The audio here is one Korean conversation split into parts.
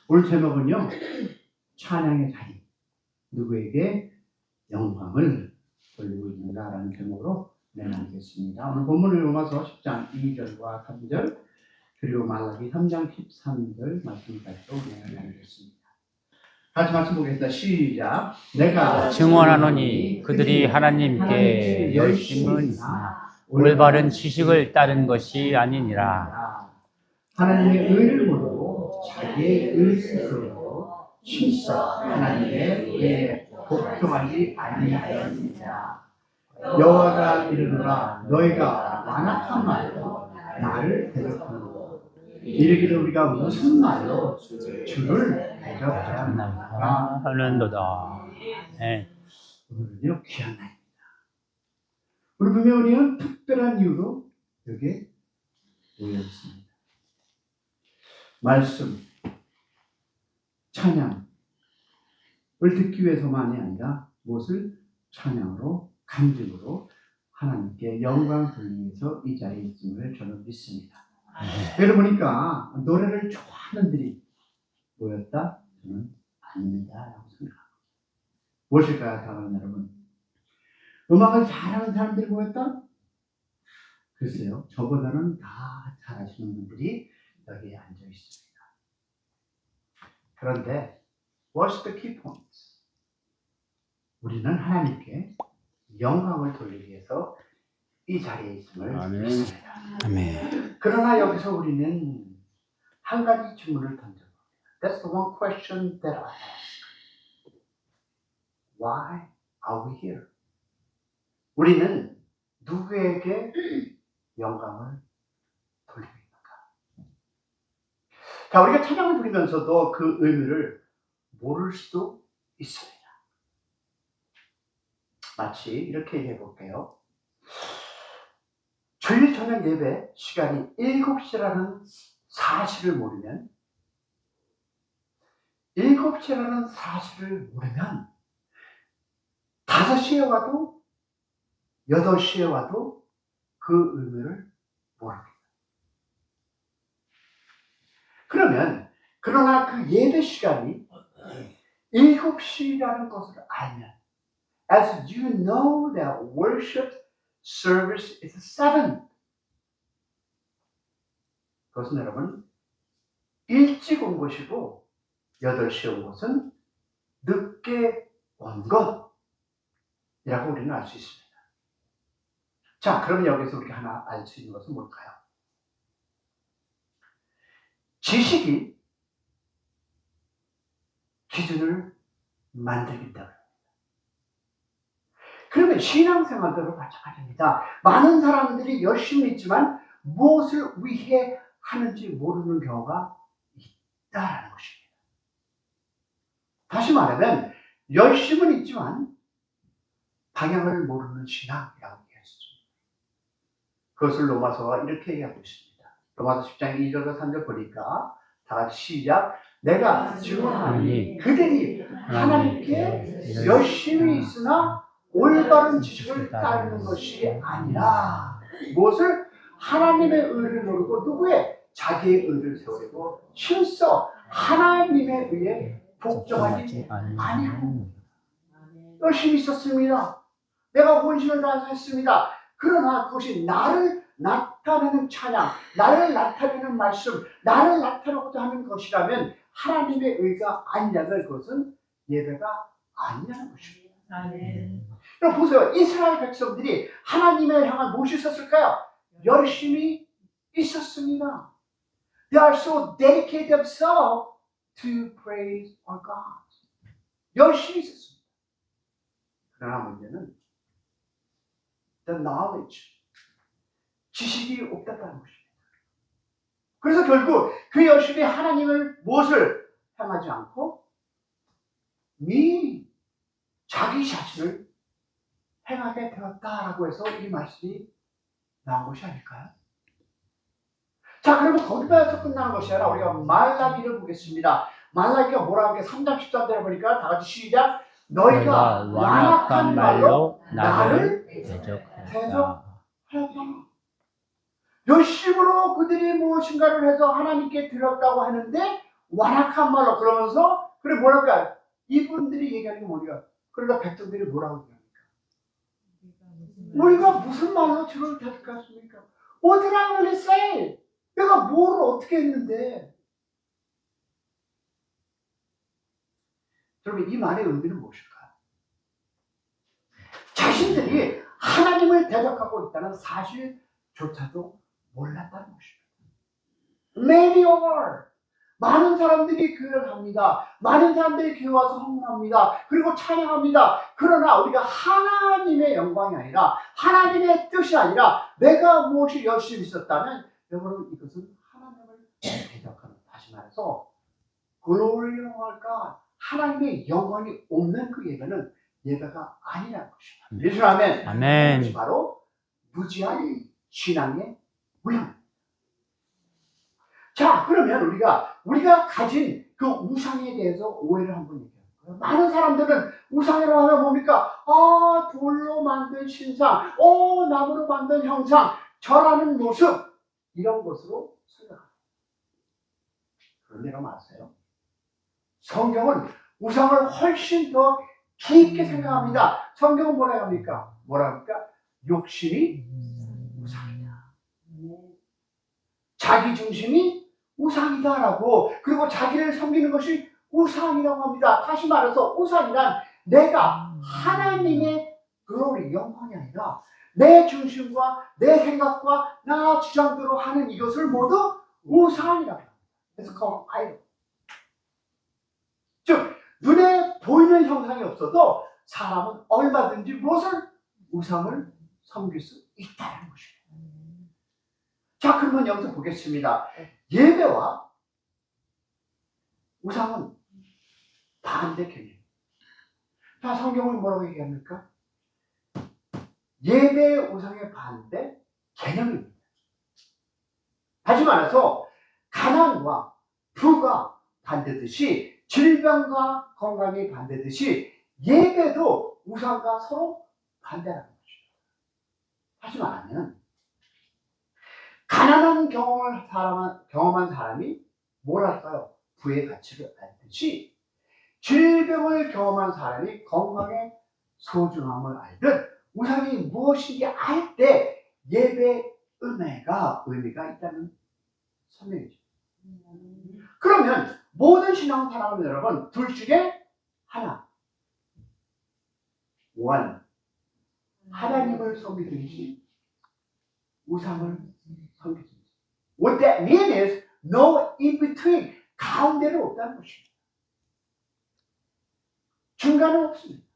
오늘 제목은요, 찬양의 자리, 누구에게 영광을 돌리고 있는가라는 제목으로 내나누겠습니다. 오늘 본문을 로마서 10장 2절과 3절 그리고 말라기 3장 13절 말씀까지도 내나누겠습니다. 같이 말씀 보겠습니다. 시작. 내가 증언하노니 그들이 하나님께 열심은 올바른 지식을 따른 것이 아니니라. 하나님의 의를 모르고 자기의 의 스스로 실서 하나님의 의에 복종하지 아니하였느니라. 여호와가 이르노라 너희가 완악한 말로 나를 대적하노라. 이르기를 우리가 무슨 말로 주를 대적하였나이까 하는도다. 네. 오늘은요 귀한 날입니다. 우리 분명히는 특별한 이유로 여기에 모여 있습니다. 말씀, 찬양을 듣기 위해서만이 아니라 무엇을 찬양으로 간증으로 하나님께 영광 돌리기 위해서 이 자리에 있음을 저는 믿습니다. 여기 보니까 노래를 좋아하는 들이 모였다? 저는 아닙니다 라고 생각합니다. 무엇일까요 사랑하는 여러분? 음악을 잘하는 사람들이 모였다? 글쎄요, 저보다는 다 잘하시는 분들이 여기에 앉아 있습니다. 그런데 what's the key point? 우리는 하나님께 영광을 돌리기 위해서 이 자리에 있음을 믿습니다. 아멘. 그러나 여기서 우리는 한 가지 질문을 던져봅니다. That's the one question that I ask. Why are we here? 우리는 누구에게 영광을 돌리고 있는가? 자, 우리가 찬양을 부리면서도 그 의미를 모를 수도 있습니다. 마치 이렇게 얘기해 볼게요. 주일 저녁 예배 시간이 7시라는 사실을 모르면 7시라는 사실을 모르면 5시에 와도 8시에 와도 그 의미를 모릅니다. 그러나 그 예배 시간이 7시라는 것을 알면 as you know that worship service is 7 그것은 여러분 일찍 온 것이고 8시에 온 것은 늦게 온 것이라고 우리는 알 수 있습니다. 자, 그러면 여기서 우리가 하나 알 수 있는 것은 뭘까요? 지식이 기준을 만들겠다. 그러면 신앙생활도 마찬가지입니다. 많은 사람들이 열심히 있지만 무엇을 위해 하는지 모르는 경우가 있다라는 것입니다. 다시 말하면 열심은 있지만 방향을 모르는 신앙이라고 얘기했습니다. 그것을 로마서가 이렇게 얘기하고 있습니다. 로마서 10장 2절과 3절 보니까 다 같이 시작. 내가 증언하니 그들이 하나님께 열심히 있으나 올바른 지식을 따르는 것이 아니라 무엇을? 하나님의 의를 모르고 누구의? 자기의 의를 세우려고 실서 하나님의 의에 복종하지 아니하고 열심히 있었습니다. 내가 혼신을 다해서 했습니다. 그러나 그것이 나를 나타내는 찬양, 나를 나타내는 말씀, 나를 나타내고자 하는 것이라면 하나님의 의가 아니라면 그것은 예배가 아니라는 것입니다. 여러분 보세요. 이스라엘 백성들이 하나님을 향한 무엇이 있었을까요? 열심히 있었습니다. They are so dedicated themselves to praise our God. 열심히 있었습니다. 그러나 문제는 the knowledge, 지식이 없다는 것입니다. 그래서 결국 그 열심히 하나님을 무엇을 향하지 않고 자기 자신을 행하게 되었다라고 해서 이 말씀이 나온 것이 아닐까요? 자, 그러면 거기까지 끝나는 것이 아니라 우리가 말라기를 보겠습니다. 말라기가 뭐라고 하게 3장 13절에 보니까 다 같이 시작. 너희가 완악한 말로 나를 대적하였다. 열심으로 그들이 무엇인가를 해서 하나님께 드렸다고 하는데 완악한 말로 그러면서 그래 뭐랄까 이분들이 얘기하는 게 뭐냐 그러다 백성들이 뭐라고 얘기합니까? 우리가 무슨 말로 주를 대적했습니까? What did I really say? 내가 뭘 어떻게 했는데? 여러분 이 말의 의미는 무엇일까요? 자신들이 하나님을 대적하고 있다는 사실조차도 몰랐다는 것입니다. Many are. 많은 사람들이 교회를 갑니다. 많은 사람들이 교회 와서 헌금합니다. 그리고 찬양합니다. 그러나 우리가 하나님의 영광이 아니라 하나님의 뜻이 아니라 내가 무엇이 열심히 있었다면 여러분 이것은 하나님을 대적하는 다시 말해서 glory of God 하나님의 영광이 없는 그 예배는 예배가 아니라는 것입니다. 예수 아멘. 아멘. 그것이 바로 무지한 신앙의 모양. 자, 그러면 우리가 가진 그 우상에 대해서 오해를 한번 얘기해요. 많은 사람들은 우상이라고 하면 뭡니까? 돌로 만든 신상, 나무로 만든 형상, 절하는 모습, 이런 것으로 생각합니다. 그런데 여러분 아세요? 성경은 우상을 훨씬 더 깊게 생각합니다. 성경은 뭐라 합니까? 욕심이 우상이다. 자기 중심이 우상이다라고 그리고 자기를 섬기는 것이 우상이라고 합니다. 다시 말해서 우상이란 내가 하나님의 글로리 영광이 아니라 내 중심과 내 생각과 나 주장대로 하는 이것을 모두 우상이라고 합니다. 그래서 그건 아이돌. 즉 눈에 보이는 형상이 없어도 사람은 얼마든지 무엇을 우상을 섬길 수 있다는 것입니다. 자, 그러면 여기서 보겠습니다. 예배와 우상은 반대 개념. 자, 성경은 뭐라고 얘기합니까? 예배 우상의 반대 개념입니다. 다시 말해서 가난과 부가 반대듯이 질병과 건강이 반대듯이 예배도 우상과 서로 반대라는 것입니다. 다시 말하면 가난한 경험한 사람이 뭘 할까요? 부의 가치를 알듯이 질병을 경험한 사람이 건강의 소중함을 알듯 우상이 무엇인지 알 때 예배 의미가 있다는 설명이죠. 그러면 모든 신앙 사람은 여러분 둘 중에 하나 하나님을 섬기든지 우상을 섬기든지. What that means is no in between. 가운데는 없다는 것입니다. 중간은 없습니다.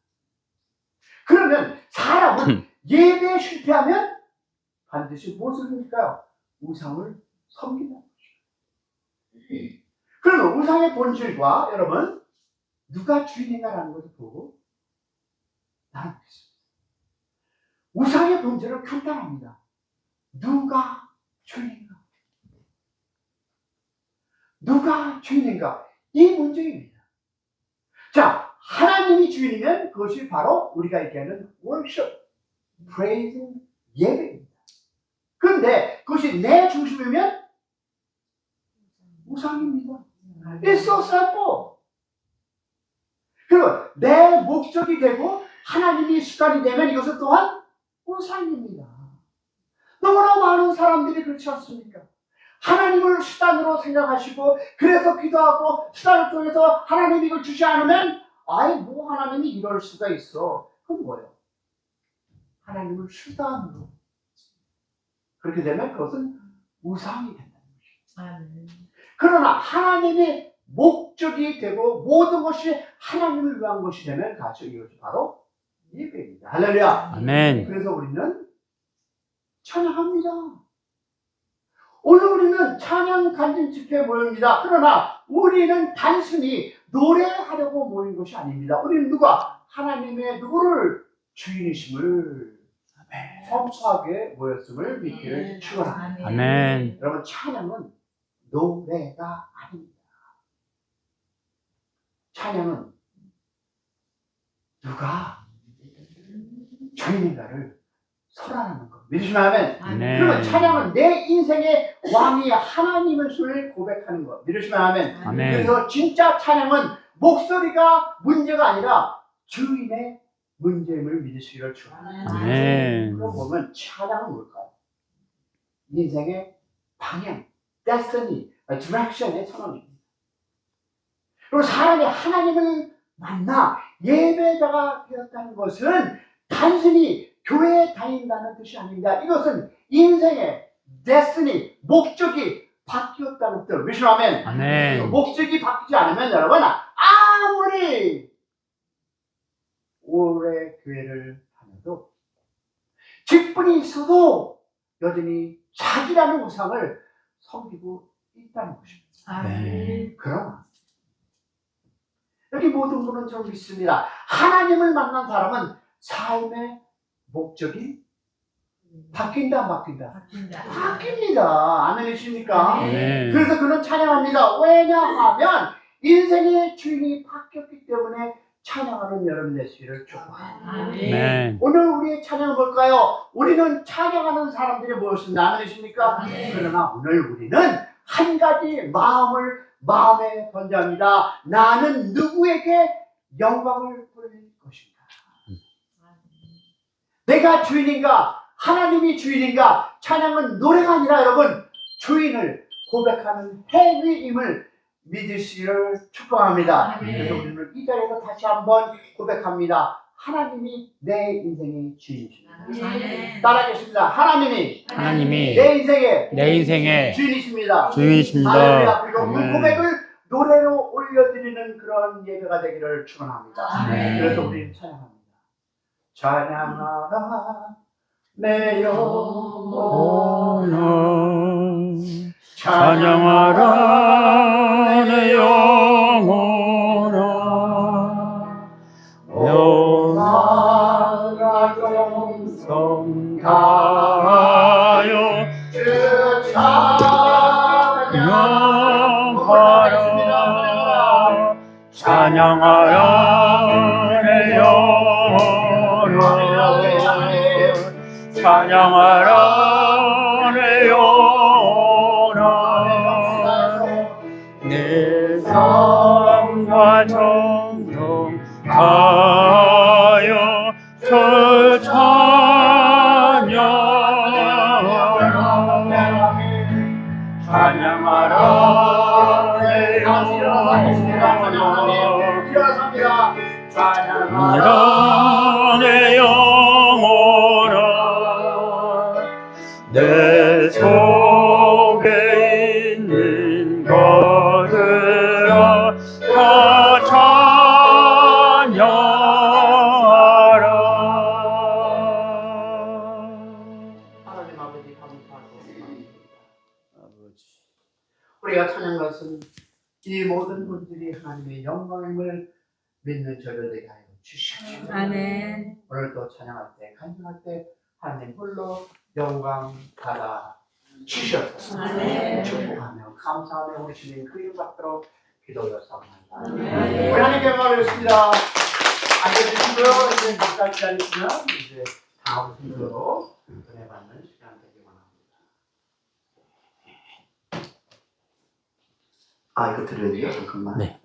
그러면 사람은 예배에 실패하면 반드시 무엇을 합니까요? 우상을 섬긴다는 것입니다. 그러면 우상의 본질과 여러분 누가 주인인가라는 것을 보고 나누겠습니다. 우상의 본질은 간단합니다. 누가 주인인가? 누가 주인인가? 이 문제입니다. 자, 하나님이 주인이면 그것이 바로 우리가 얘기하는 worship, praising, 예배입니다. 그런데 그것이 내 중심이면 우상입니다. It's so simple. 그리고 내 목적이 되고 하나님이 수단이 되면 이것은 또한 우상입니다. 너무나 많은 사람들이 그렇지 않습니까? 하나님을 수단으로 생각하시고 그래서 기도하고 수단을 통해서 하나님이 이걸 주지 않으면 뭐 하나님이 이럴 수가 있어. 그건 뭐예요? 하나님을 수단으로 그렇게 되면 그것은 우상이 된다는 것이죠. 그러나 하나님의 목적이 되고 모든 것이 하나님을 위한 것이 되면 이것이 바로 예배입니다. 할렐루야. 아멘. 그래서 우리는 찬양합니다. 오늘 우리는 찬양 간증 집회에 모입니다. 그러나 우리는 단순히 노래하려고 모인 것이 아닙니다. 우리는 하나님의 누구를 주인이심을 성취하게 모였음을 믿기를 축원합니다. 아멘. 여러분 찬양은 노래가 아닙니다. 찬양은 누가 주인인가를 설하는 것. 믿으시면 하면. 아멘. 그리고 찬양은 내 인생의 왕이 하나님을 고백하는 것. 믿으시면 하면. 아멘. 그래서 진짜 찬양은 목소리가 문제가 아니라 주인의 문제임을 믿으시기를 축원합니다. 아멘. 그럼 보면 찬양은 뭘까요? 인생의 방향, destiny, direction의 선언입니다. 그리고 사람이 하나님을 만나 예배자가 되었다는 것은 단순히 교회에 다닌다는 뜻이 아닙니다. 이것은 인생의 destiny, 목적이 바뀌었다는 뜻. 믿으시면 아멘. 목적이 바뀌지 않으면 여러분 아무리 오래 교회를 다녀도 직분이 있어도 여전히 자기라는 우상을 섬기고 있다는 것입니다. 네. 그러나 여기 모든 분은 좀 믿습니다. 하나님을 만난 사람은 삶의 목적이 바뀐다 안 바뀐다? 바뀝니다. 아멘이십니까? 네. 그래서 그는 찬양합니다. 왜냐하면 인생의 주인이 바뀌었기 때문에 찬양하는 여러분 되시기를 축복합니다. 아멘. 오늘 우리의 찬양은 뭘까요? 우리는 찬양하는 사람들이 모였습니다. 아멘이십니까? 그러나 오늘 우리는 한 가지 마음에 던져야 합니다. 나는 누구에게 영광을 돌릴 것인가? 내가 주인인가? 하나님이 주인인가? 찬양은 노래가 아니라 여러분 주인을 고백하는 행위임을 믿으시기를 축복합니다. 그래서 우리는 이 자리에서 다시 한번 고백합니다. 하나님이 내 인생의 주인이십니다. 따라하겠습니다. 하나님이 내 인생의 주인이십니다. 주인이십니다. 할렐루야. 그리고 그 아멘. 고백을 노래로 올려드리는 그런 예배가 되기를 축원합니다. 아멘. 그래서 우리는 찬양합니다. 찬양하라 내 영혼아, 찬양하라 내 영혼아, 영광과 정성 다하여 주 찬양하라, 찬양하라 내 영혼아, 찬양하라 내 영혼아, 내 삶과 정성 다하여 주 찬양하라, 찬양하라 내 영혼아, 찬양하라 내 영혼아, 내 속에 있는 것들아 다 찬양하라. 하나님 아버지 감사하고 아버지, 우리가 찬양한 것은 이 모든 분들이 하나님의 영광임을 믿는 저를 되게 하여 주시옵소서. 아멘. 오늘도 찬양할 때 간증할 때 하나님 홀로 영광 받아 주시옵소서. 아멘. 축복하며 감사하며 우리 주님 그 이름 받도록 기도하였사옵나이다. 아멘. 우리 하나님께 영광을 앉아주시고요. 이제 잠깐 기다리시면 이제 다음 순서로 은혜받는 시간 되기 원합니다. 아, 이거 드려야 돼요? 잠깐만. 네.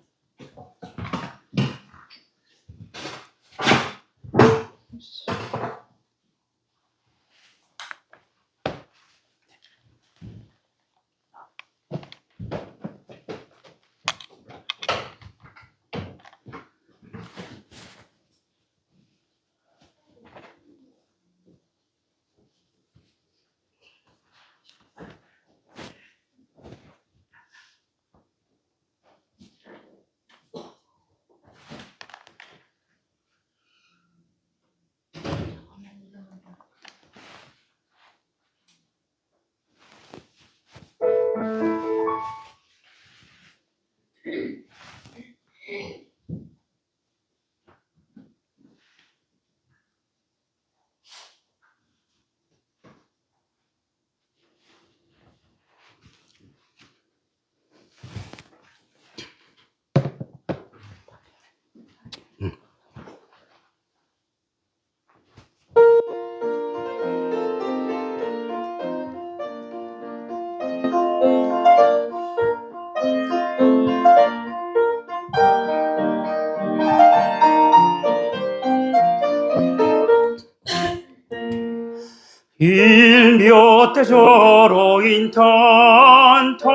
tesoro intanto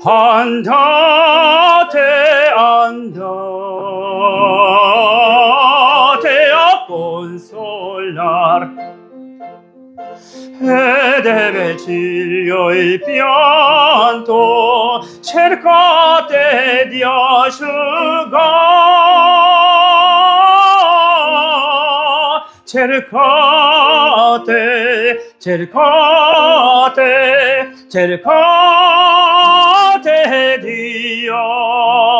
andate a consolar ed è vecchio il pianto, cercate di asciugar, cercate di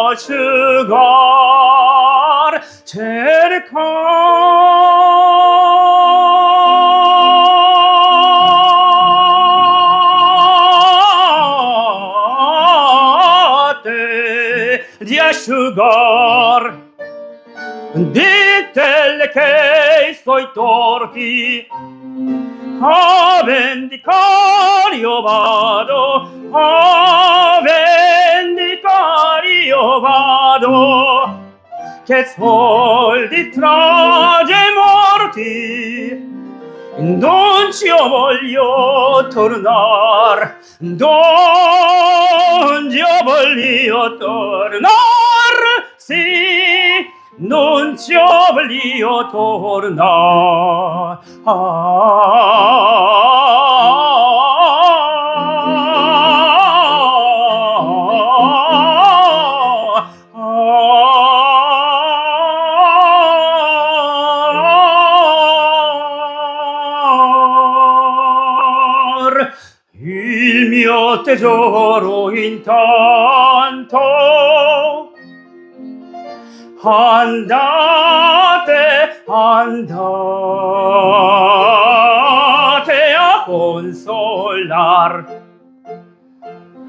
asciugar, di asciugar. Ditele che i suoi torti a vendicare io vado, a vendicare io vado, che soldi trage morti non ci voglio tornar, non ci voglio tornar, sì, non ci voglio tornar. Il mio tesoro intanto andate a consolar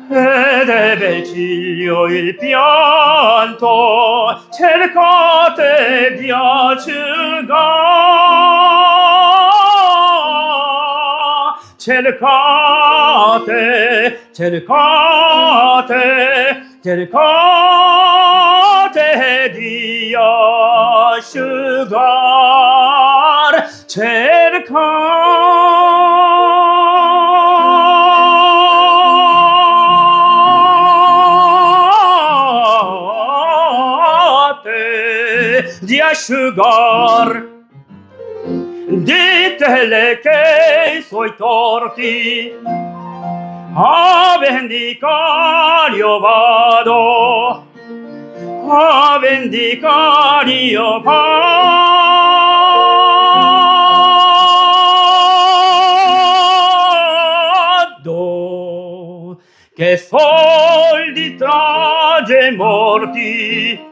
ed è vecchio il pianto, cercate di asciugar, cercate di asciugar, cercate di asciugar. Ditele che i suoi torti a vendicare io vado, a vendicare io vado, che soldi trage morti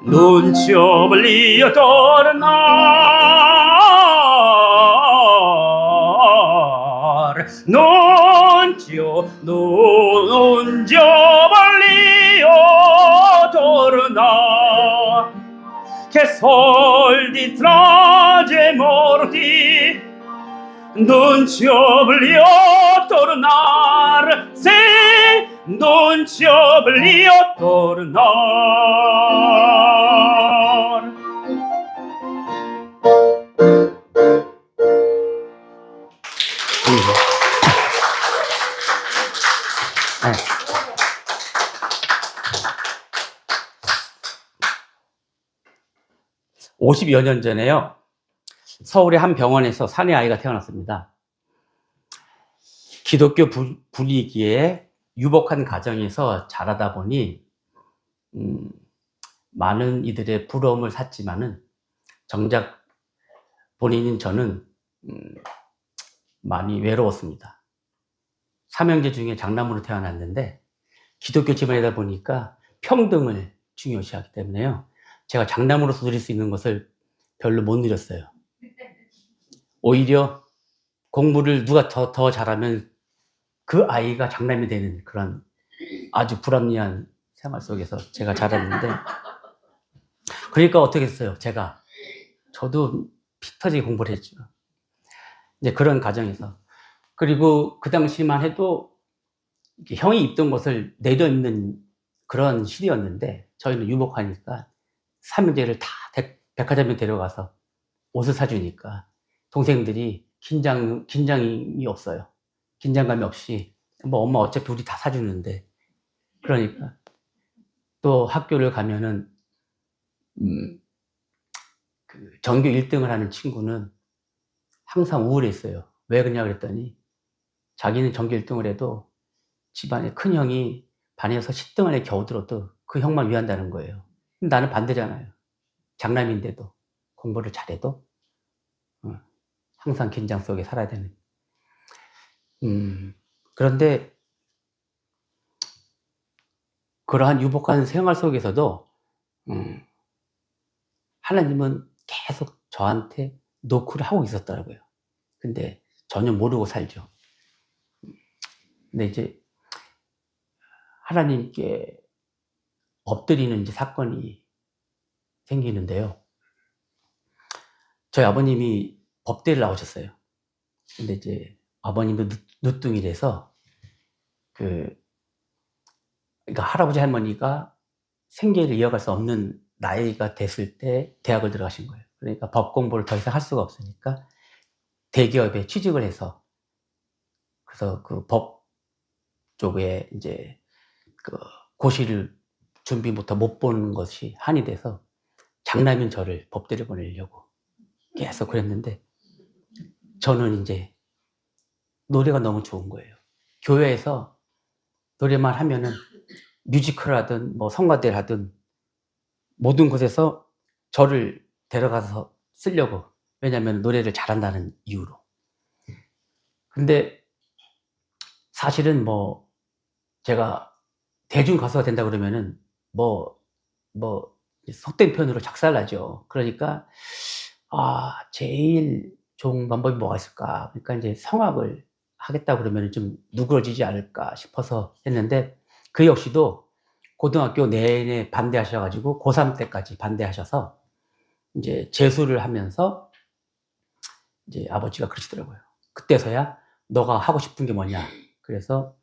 non ci voglio tornar, non ci voglio tornar, che soldi trage morti non ci voglio tornar, sì, non ci voglio tornar. 네. 50여 년 전에요, 서울의 한 병원에서 사내 아이가 태어났습니다. 기독교 분위기에 유복한 가정에서 자라다 보니 많은 이들의 부러움을 샀지만은 정작 본인인 저는 많이 외로웠습니다. 삼형제 중에 장남으로 태어났는데 기독교 집안이다 보니까 평등을 중요시하기 때문에요, 제가 장남으로서 누릴 수 있는 것을 별로 못 누렸어요. 오히려 공부를 누가 더 잘하면 그 아이가 장남이 되는 그런 아주 불합리한 생활 속에서 제가 자랐는데, 그러니까 어떻게 했어요? 저도 피 터지게 공부를 했죠. 이제 그런 가정에서. 그리고 그 당시만 해도 형이 입던 것을 내려입는 그런 시대였는데, 저희는 유복하니까 삼형제를 다 백화점에 데려가서 옷을 사주니까 동생들이 긴장이 없어요. 긴장감이 없이, 뭐 엄마 어차피 우리 다 사주는데. 그러니까. 또 학교를 가면은, 그 전교 1등을 하는 친구는 항상 우울했어요. 왜 그러냐 그랬더니, 자기는 전교 1등을 해도 집안에 큰 형이 반에서 10등 안에 겨우 들어도 그 형만 위한다는 거예요. 나는 반대잖아요. 장남인데도, 공부를 잘해도, 항상 긴장 속에 살아야 되는. 그런데, 그러한 유복한 생활 속에서도, 하나님은 계속 저한테 노크를 하고 있었더라고요. 근데 전혀 모르고 살죠. 근데 이제 하나님께 엎드리는 이제 사건이 생기는데요. 저희 아버님이 법대를 나오셨어요. 근데 이제 아버님도 늦둥이라서 그러니까 할아버지 할머니가 생계를 이어갈 수 없는 나이가 됐을 때 대학을 들어가신 거예요. 그러니까 법 공부를 더 이상 할 수가 없으니까 대기업에 취직을 해서 그래서 그 법 쪽에 이제 그 고시를 준비부터 못 보는 것이 한이 돼서 장남인 저를 법대를 보내려고 계속 그랬는데 저는 이제 노래가 너무 좋은 거예요. 교회에서 노래만 하면은 뮤지컬 하든 뭐 성가대를 하든 모든 곳에서 저를 데려가서 쓰려고. 왜냐하면 노래를 잘한다는 이유로. 근데 사실은 뭐 제가 대중 가수가 된다 그러면은 뭐 속된 표현으로 작살나죠. 그러니까 제일 좋은 방법이 뭐가 있을까? 그러니까 이제 성악을 하겠다 그러면 좀 누그러지지 않을까 싶어서 했는데 그 역시도 고등학교 내내 반대하셔가지고 고3 때까지 반대하셔서 이제 재수를 하면서 이제 아버지가 그러시더라고요. 그때서야 너가 하고 싶은 게 뭐냐? 그래서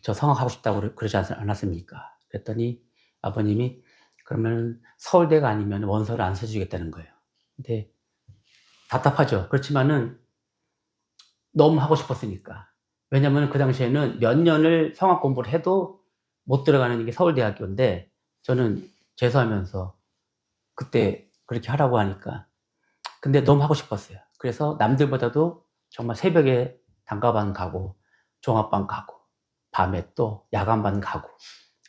저 성악 하고 싶다고 그러지 않았습니까? 그랬더니 아버님이 그러면 서울대가 아니면 원서를 안 써주겠다는 거예요. 근데 답답하죠. 그렇지만은 너무 하고 싶었으니까. 왜냐면 그 당시에는 몇 년을 성악 공부를 해도 못 들어가는 게 서울대학교인데 저는 재수하면서 그때 그렇게 하라고 하니까 근데 너무 하고 싶었어요. 그래서 남들보다도 정말 새벽에 단가반 가고 종합반 가고 밤에 또 야간반 가고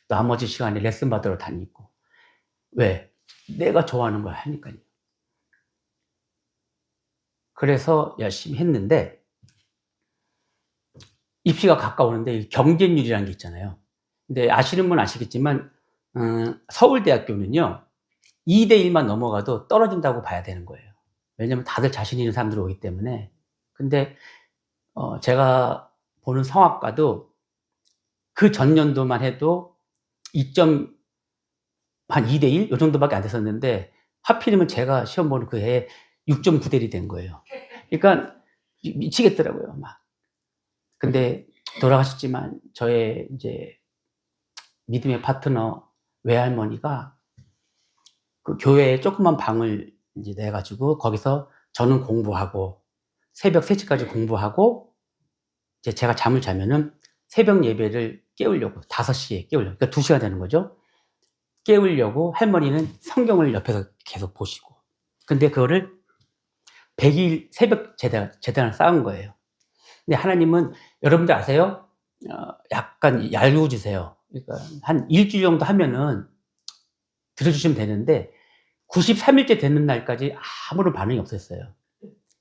나머지 시간에 레슨 받으러 다니고 왜? 내가 좋아하는 걸 하니까요. 그래서 열심히 했는데 입시가 가까우는데 경쟁률이라는 게 있잖아요. 근데 아시는 분은 아시겠지만 서울대학교는요 2대1만 넘어가도 떨어진다고 봐야 되는 거예요. 왜냐면 다들 자신 있는 사람들이 오기 때문에. 근데 제가 보는 성악과도 그 전년도만 해도 2점 한 2대1 요 정도밖에 안 됐었는데 하필이면 제가 시험 보는 그 해에 6.9대1이 된 거예요. 그러니까 미치겠더라고요, 막. 근데 돌아가셨지만 저의 이제 믿음의 파트너 외할머니가 그 교회에 조그만 방을 이제 내 가지고 거기서 저는 공부하고 새벽 3시까지 공부하고 이제 제가 잠을 자면은 새벽 예배를 깨우려고 5시에 깨우려고 그러니까 2시간 되는 거죠. 깨우려고 할머니는 성경을 옆에서 계속 보시고. 근데 그거를 100일 새벽 재단을 쌓은 거예요. 근데 하나님은 여러분들 아세요? 약간 얄궂으세요. 그러니까 한 일주일 정도 하면은 들어주시면 되는데 93일째 되는 날까지 아무런 반응이 없었어요.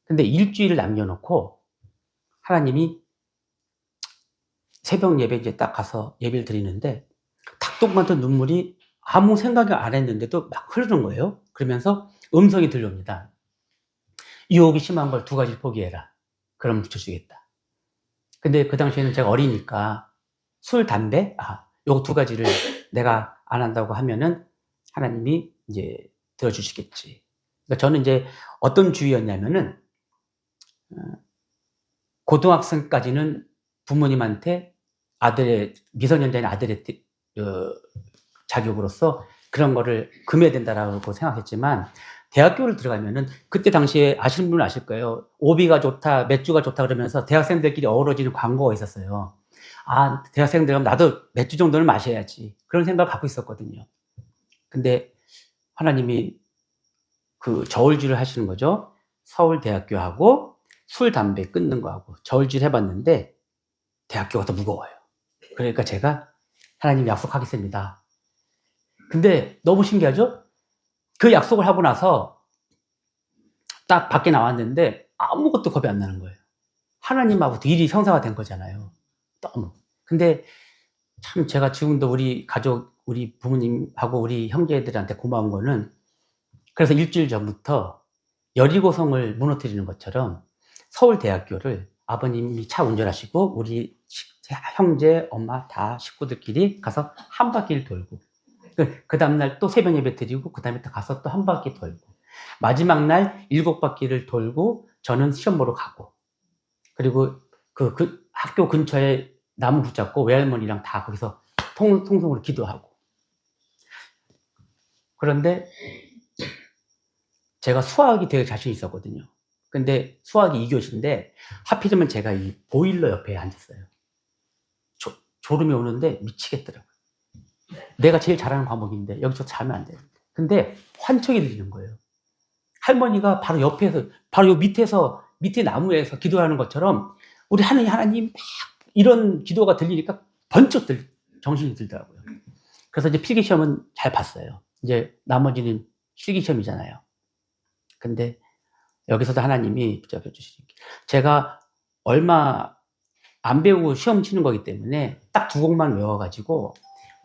근데 일주일을 남겨놓고 하나님이 새벽 예배 이제 딱 가서 예배를 드리는데 닭똥 같은 눈물이 아무 생각을 안 했는데도 막 흐르는 거예요. 그러면서 음성이 들려옵니다. 유혹이 심한 걸 2가지 포기해라. 그럼 붙여주겠다. 근데 그 당시에는 제가 어리니까 술, 담배, 요거 2가지를 내가 안 한다고 하면은 하나님이 이제 들어주시겠지. 그러니까 저는 이제 어떤 주의였냐면은 고등학생까지는 부모님한테 미성년자인 아들의 자격으로서 그런 거를 금해야 된다라고 생각했지만 대학교를 들어가면은 그때 당시에 아시는 분은 아실 거예요. 오비가 좋다, 맥주가 좋다 그러면서 대학생들끼리 어우러지는 광고가 있었어요. 아, 대학생들 하면 나도 맥주 정도는 마셔야지. 그런 생각을 갖고 있었거든요. 근데 하나님이 그 저울질을 하시는 거죠. 서울대학교하고 술, 담배 끊는 거하고 저울질 해봤는데 대학교가 더 무거워요. 그러니까 제가 하나님 약속하겠습니다. 근데 너무 신기하죠? 그 약속을 하고 나서 딱 밖에 나왔는데 아무것도 겁이 안 나는 거예요. 하나님하고 일이 성사가 된 거잖아요. 너무. 근데 참 제가 지금도 우리 가족, 우리 부모님하고 우리 형제들한테 고마운 거는 그래서 일주일 전부터 여리고성을 무너뜨리는 것처럼 서울대학교를 아버님이 차 운전하시고 우리 형제, 엄마 다 식구들끼리 가서 한 바퀴를 돌고 그 다음날 또 새벽 예배 드리고 그 다음에 또 가서 또 한 바퀴 돌고 마지막 날 7바퀴를 돌고 저는 시험 보러 가고 그리고 그 학교 근처에 나무 붙잡고 외할머니랑 다 거기서 통성으로 기도하고 그런데 제가 수학이 되게 자신 있었거든요. 근데 수학이 2교시인데 하필이면 제가 이 보일러 옆에 앉았어요. 졸음이 오는데 미치겠더라고요. 내가 제일 잘하는 과목인데 여기서 자면 안 되는데. 근데 환청이 들리는 거예요. 할머니가 바로 옆에서, 바로 요 밑에서, 밑에 나무에서 기도하는 것처럼 우리 하나님 막 이런 기도가 들리니까 번쩍 정신이 들더라고요. 그래서 이제 필기시험은 잘 봤어요. 이제 나머지는 실기시험이잖아요. 근데 여기서도 하나님이 붙잡혀 주시니 제가 얼마 안 배우고 시험 치는 거기 때문에 딱 2곡만 외워가지고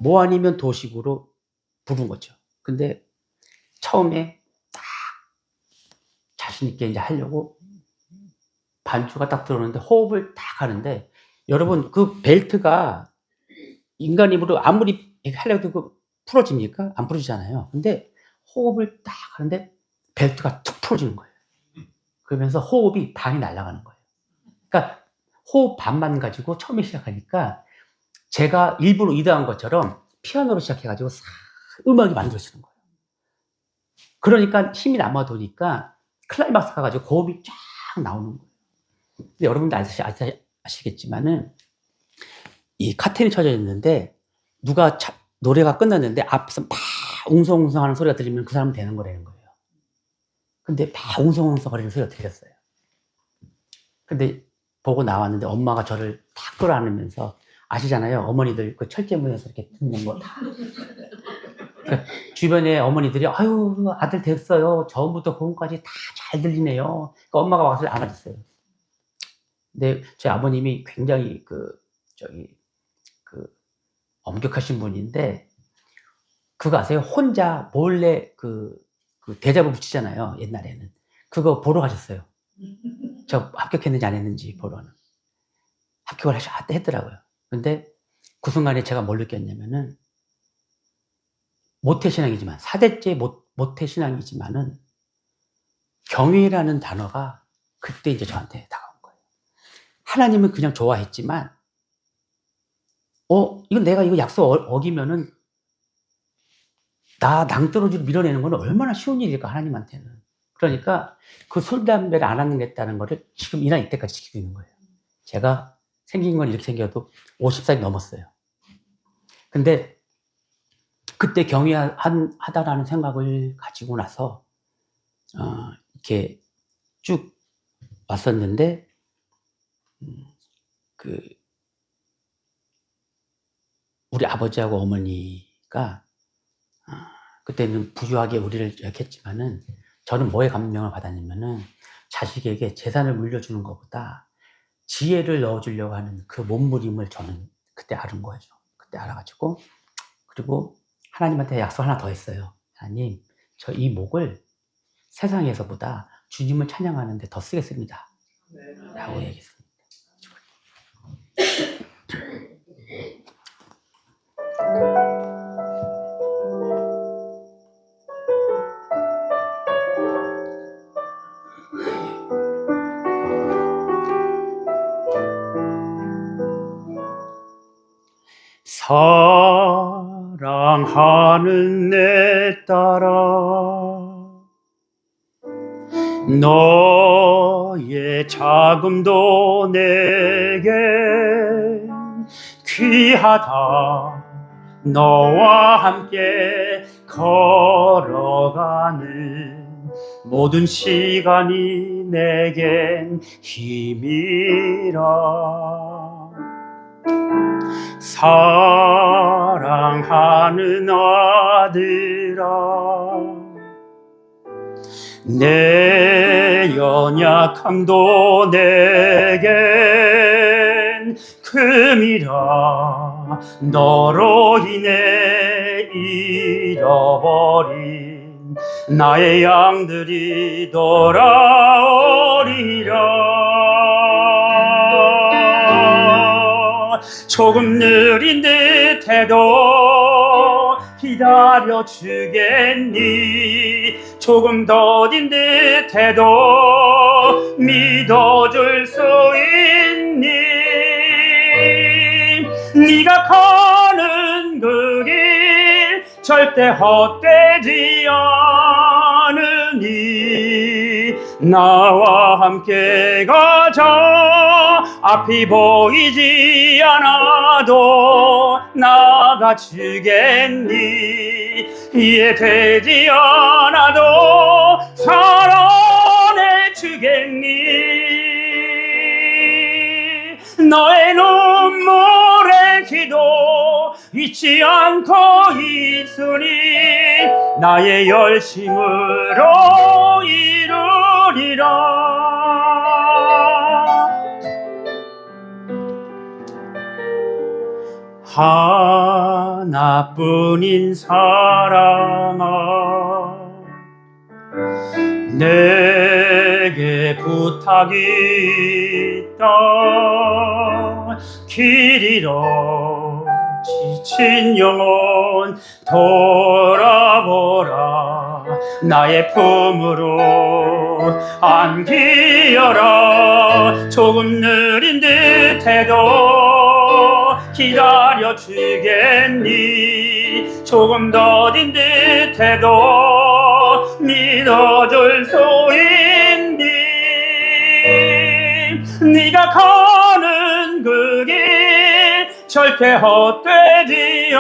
뭐 아니면 도식으로 부른 거죠. 근데 처음에 딱 자신 있게 이제 하려고 반주가 딱 들어오는데 호흡을 딱 하는데 여러분 그 벨트가 인간 힘으로 아무리 하려도 풀어집니까? 안 풀어지잖아요. 근데 호흡을 딱 하는데 벨트가 툭 풀어지는 거예요. 그러면서 호흡이 반이 날아가는 거예요. 그러니까 호흡 반만 가지고 처음에 시작하니까 제가 일부러 의도한 것처럼 피아노로 시작해가지고 싹 음악이 만들어지는 거예요. 그러니까 힘이 남아도니까 클라이막스 가가지고 호흡이 쫙 나오는 거예요. 근데 여러분들 아시겠지만은 이 카텐이 쳐져 있는데 누가 노래가 끝났는데 앞에서 막 웅성웅성 하는 소리가 들리면 그 사람은 되는 거라는 거예요. 근데 막 웅성웅성 거리는 소리가 들렸어요. 근데 보고 나왔는데 엄마가 저를 탁 끌어안으면서 아시잖아요. 어머니들 그 철제문에서 이렇게 듣는 거 다. 그러니까 주변에 어머니들이 아유 아들 됐어요. 처음부터 고음까지 다 잘 들리네요. 그러니까 엄마가 와서 안아줬어요. 근데 제 아버님이 굉장히 엄격하신 분인데 그거 아세요? 혼자 몰래 대자보 붙이잖아요. 옛날에는 그거 보러 가셨어요. 저 합격했는지 안 했는지 보러는 합격을 했더라고요. 근데 그 순간에 제가 뭘 느꼈냐면은 모태신앙이지만 4대째 모태신앙이지만은 경외라는 단어가 그때 이제 저한테 다가온 거예요. 하나님은 그냥 좋아했지만 이건 내가 이거 약속 어기면은 나 낭떠러지로 밀어내는 건 얼마나 쉬운 일일까 하나님한테는. 그러니까 그 술 담배를 안 하겠다는 거를 지금 이 나이 때까지 지키고 있는 거예요. 제가 생긴 건 이렇게 생겨도 50살이 넘었어요. 근데 그때 경외하다라는 생각을 가지고 나서 이렇게 쭉 왔었는데 우리 아버지하고 어머니가 그때는 부유하게 우리를 이렇게 했지만은 저는 뭐에 감명을 받았냐면은 자식에게 재산을 물려주는 것보다 지혜를 넣어주려고 하는 그 몸부림을 저는 그때 알은 거죠. 그때 알아가지고 그리고 하나님한테 약속 하나 더 했어요. 하나님, 저 이 목을 세상에서보다 주님을 찬양하는 데 더 쓰겠습니다. 라고 얘기했습니다. 사랑하는 내 딸아 너의 자금도 내게 귀하다. 너와 함께 걸어가는 모든 시간이 내겐 힘이라. 사랑하는 아들아, 내 연약함도 내겐 금이라. 너로 인해 잃어버린 나의 양들이 돌아오리라. 조금 느린 듯해도 기다려 주겠니? 조금 더딘 듯해도 믿어줄 수 있니? 네가 가는 그 길 절대 헛되지 않으니 나와 함께 가자. 앞이 보이지 않아도 나가 주겠니? 이해되지 않아도 살아내 주겠니? 너의 눈물의 기도 잊지 않고 있으니 나의 열심으로 이루리라. 하나뿐인 사랑아, 내게 부탁이 있다. 길 잃어 지친 영혼 돌아보라. 나의 품으로 안기어라. 조금 느린 듯해도 기다려 주겠니? 조금 더딘 듯해도 믿어줄 수 있니? 네가 가는 그 길 절대 헛되지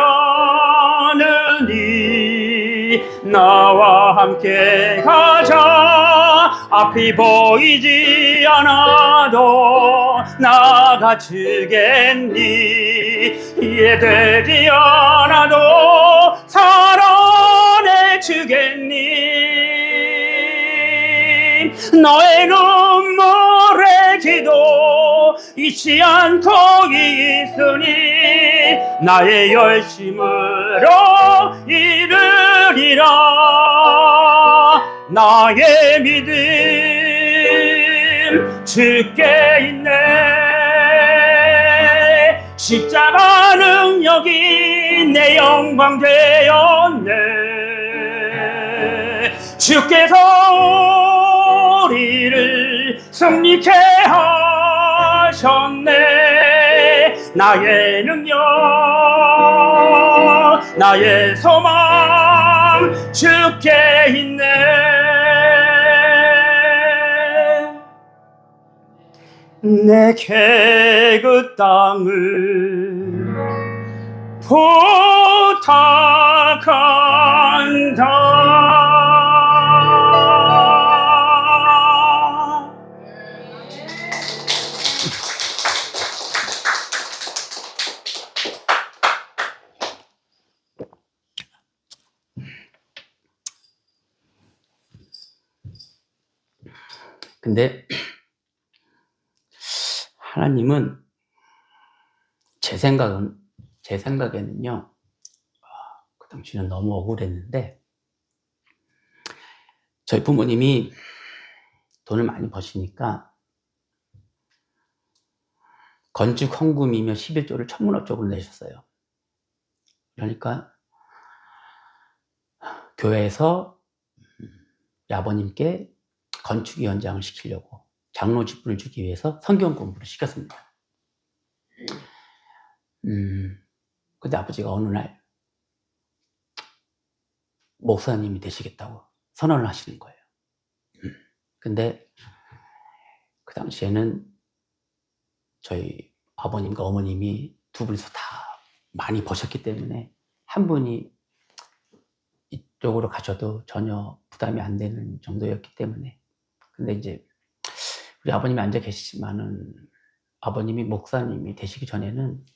않으니 나와 함께 가자. 앞이 보이지 않아도 나가 주겠니? 이해되지 않아도 살아내 주겠니? 너의 눈물의 기도 잊지 않고 있으니 나의 열심으로 이루리라. 나의 믿음 주께 있네. 십자가 능력이 내 영광 되었네. 주께서 우리를 승리케 하셨네. 나의 능력 나의 소망 주께 있네. 내게 그 땅을 부탁한다. 근데 하나님은 제 생각에는요, 그 당시는 너무 억울했는데, 저희 부모님이 돈을 많이 버시니까 건축 헌금이며 11조를 천문학적으로 내셨어요. 그러니까 교회에서 아버님께 건축 위원장을 시키려고 장로 직분을 주기 위해서 성경 공부를 시켰습니다. 근데 아버지가 어느 날 목사님이 되시겠다고 선언을 하시는 거예요. 근데 그 당시에는 저희 아버님과 어머님이 두 분이서 다 많이 버셨기 때문에 한 분이 이쪽으로 가셔도 전혀 부담이 안 되는 정도였기 때문에. 근데 이제 우리 아버님이 앉아 계시지만은 아버님이 목사님이 되시기 전에는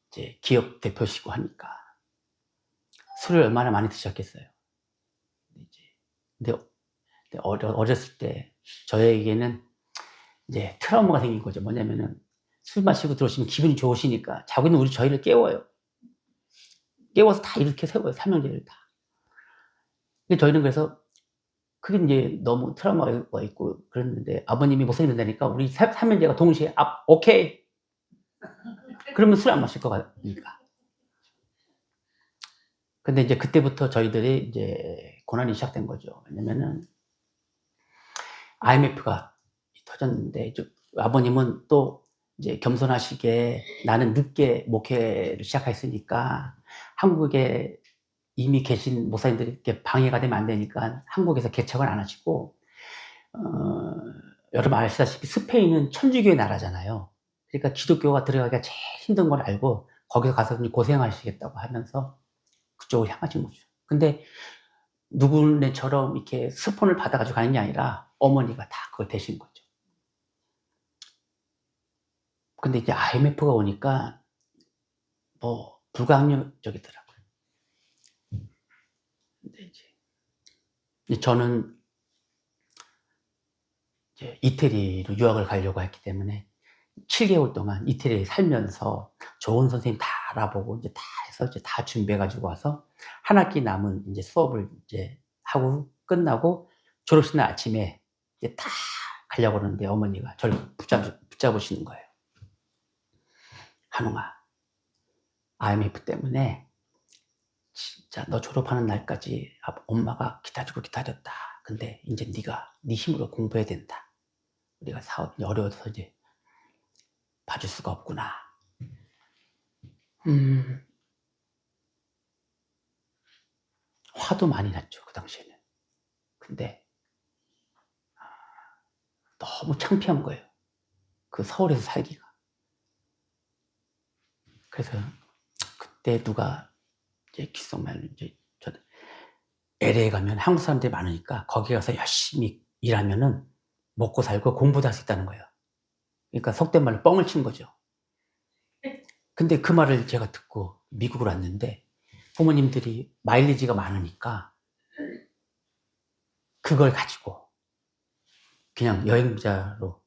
이제 기업 대표시고 하니까 술을 얼마나 많이 드셨겠어요. 근데 어렸을 때 저에게는 이제 트라우마가 생긴 거죠. 뭐냐면은 술 마시고 들어오시면 기분이 좋으시니까 자고 있는 저희를 깨워요. 깨워서 다 이렇게 세워요. 삼형제를 다. 근데 저희는 그래서 그게 이제 너무 트라우마가 있고 그랬는데 아버님이 목사님 된다니까 우리 삼형제가 동시에 오케이. 그러면 술 안 마실 것 같으니까. 근데 이제 그때부터 저희들이 이제 고난이 시작된 거죠. 왜냐면은 IMF가 터졌는데 아버님은 또 이제 겸손하시게 나는 늦게 목회를 시작했으니까 한국에 이미 계신 목사님들께 방해가 되면 안 되니까 한국에서 개척을 안 하시고 여러분 아시다시피 스페인은 천주교의 나라잖아요. 그러니까 기독교가 들어가기가 제일 힘든 걸 알고 거기서 가서 고생하시겠다고 하면서 그쪽으로 향하신 거죠. 근데 누구네처럼 이렇게 스폰을 받아가지고 가는 게 아니라 어머니가 다 그걸 대신 거죠. 근데 이제 IMF가 오니까 뭐 불가항력적이더라고요. 근데 이제 저는 이제 이태리로 유학을 가려고 했기 때문에 7개월 동안 이태리에 살면서 좋은 선생님 다 알아보고 이제 다 해서 이제 다 준비해가지고 와서 한 학기 남은 이제 수업을 이제 하고 끝나고 졸업식 날 아침에 이제 다 가려고 그러는데 어머니가 저를 붙잡으시는 거예요. 한웅아, IMF 때문에 진짜 너 졸업하는 날까지 엄마가 기다리고 기다렸다. 근데 이제 네가 네 힘으로 공부해야 된다. 우리가 사업이 어려워서 이제 봐줄 수가 없구나. 화도 많이 났죠, 그 당시에는. 근데 너무 창피한 거예요. 그 서울에서 살기가. 그래서 그때 누가 이제 귓속말로 이제 LA 가면 한국 사람들이 많으니까 거기 가서 열심히 일하면은 먹고 살고 공부도 할 수 있다는 거예요. 그러니까 속된 말로 뻥을 친 거죠. 근데 그 말을 제가 듣고 미국으로 왔는데 부모님들이 마일리지가 많으니까 그걸 가지고 그냥 여행자로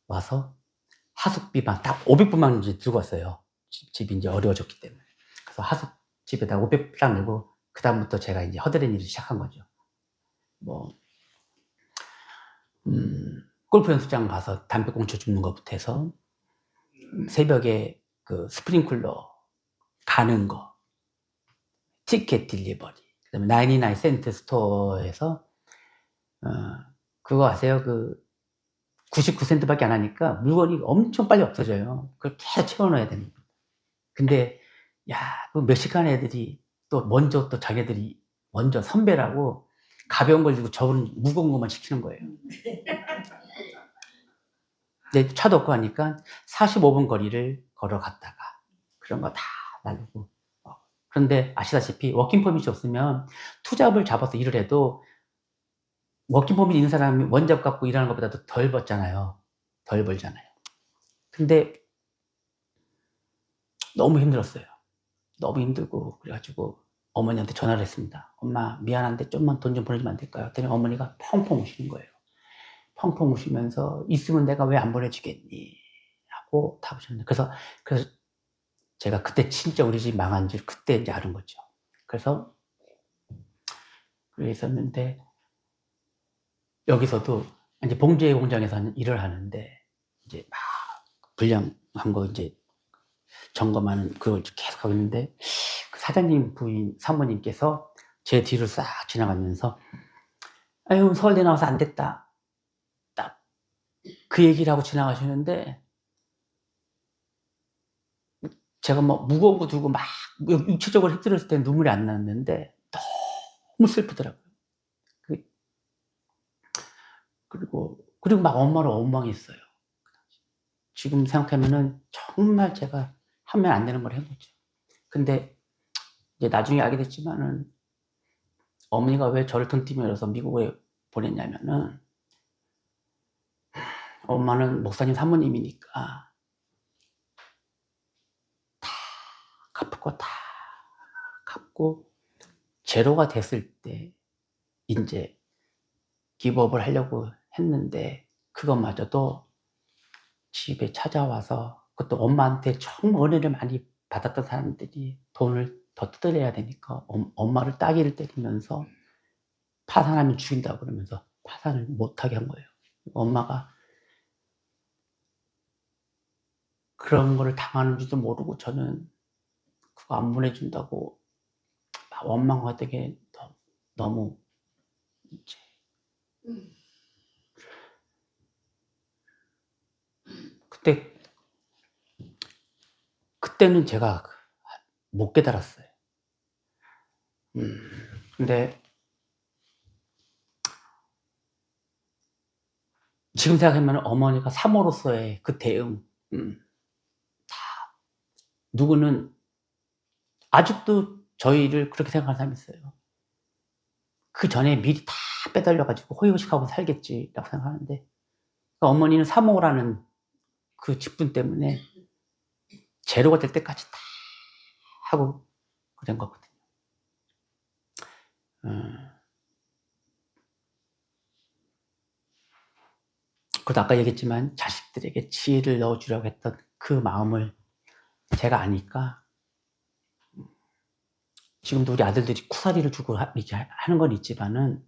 와서 하숙비만 딱 500불만 이제 들고 왔어요. 집이 이제 어려워졌기 때문에. 그래서 하숙집에다 500불 딱 내고 그다음부터 제가 이제 허드렛 일을 시작한 거죠. 뭐 골프 연습장 가서 담배꽁초 줍는 것부터 해서 새벽에 그 스프링클러 가는 거, 티켓 딜리버리, 그다음에 99 센트 스토어에서 그거 아세요? 그 99센트밖에 안 하니까 물건이 엄청 빨리 없어져요. 그걸 계속 채워넣어야 됩니다. 근데 그 멕시칸 애들이 또 먼저 또 자기들이 먼저 선배라고 가벼운 걸 주고 저는 무거운 것만 시키는 거예요. 근데 차도 없고 하니까 45분 거리를 걸어갔다가 그런 거 다 나르고. 그런데 아시다시피 워킹 퍼밋이 없으면 투잡을 잡아서 일을 해도 워킹 퍼밋 있는 사람이 원잡 갖고 일하는 것보다도 덜 벌잖아요. 덜 벌잖아요. 근데 너무 힘들었어요. 너무 힘들고 그래가지고 어머니한테 전화를 했습니다. 엄마 미안한데 좀만 돈 좀 보내주면 안 될까요? 그랬더니 어머니가 펑펑 우시는 거예요. 펑펑 우시면서 있으면 내가 왜 안 보내주겠니? 하고 다 우셨는데 그래서 제가 그때 진짜 우리 집 망한 줄 그때 이제 알은 거죠. 그래서 그랬었는데 여기서도 이제 봉제 공장에서 일을 하는데 이제 막 불량한 거 이제 점검하는 그걸 계속 하고 있는데 그 사장님 부인 사모님께서 제 뒤를 싹 지나가면서 아유 서울대 나와서 안 됐다 딱 그 얘기를 하고 지나가시는데 제가 뭐 무거운 거 들고 막 육체적으로 힘들었을 때 눈물이 안 났는데 너무 슬프더라고요. 그리고 막 엄마를 원망했어요. 지금 생각하면은 정말 제가 하면 안 되는 걸 한 거죠. 근데 이제 나중에 알게 됐지만은 어머니가 왜 저를 등띠면서 미국에 보냈냐면은 엄마는 목사님 사모님이니까 다 갚고 다 갚고 제로가 됐을 때 이제 기부업을 하려고 했는데 그것마저도 집에 찾아와서 그것도 엄마한테 정말 은혜를 많이 받았던 사람들이 돈을 더 뜯어내야 되니까 엄마를 따귀를 때리면서 파산하면 죽인다고 그러면서 파산을 못하게 한 거예요. 엄마가 그런 거를 당하는 줄도 모르고 저는 그거 안 보내준다고 원망하던 게 너무 이제 그때는 제가 못 깨달았어요. 근데 지금 생각하면 어머니가 사모로서의 그 대응, 다 누구는 아직도 저희를 그렇게 생각하는 사람이 있어요. 그 전에 미리 다 빼달려가지고 호의호식하고 살겠지라고 생각하는데 그러니까 어머니는 사모라는 그 직분 때문에 제로가 될 때까지 다 하고 그런 거거든요. 그것도 아까 얘기했지만 자식들에게 지혜를 넣어주려고 했던 그 마음을 제가 아니까 지금도 우리 아들들이 쿠사리를 주고 이렇게 하는 건 있지만은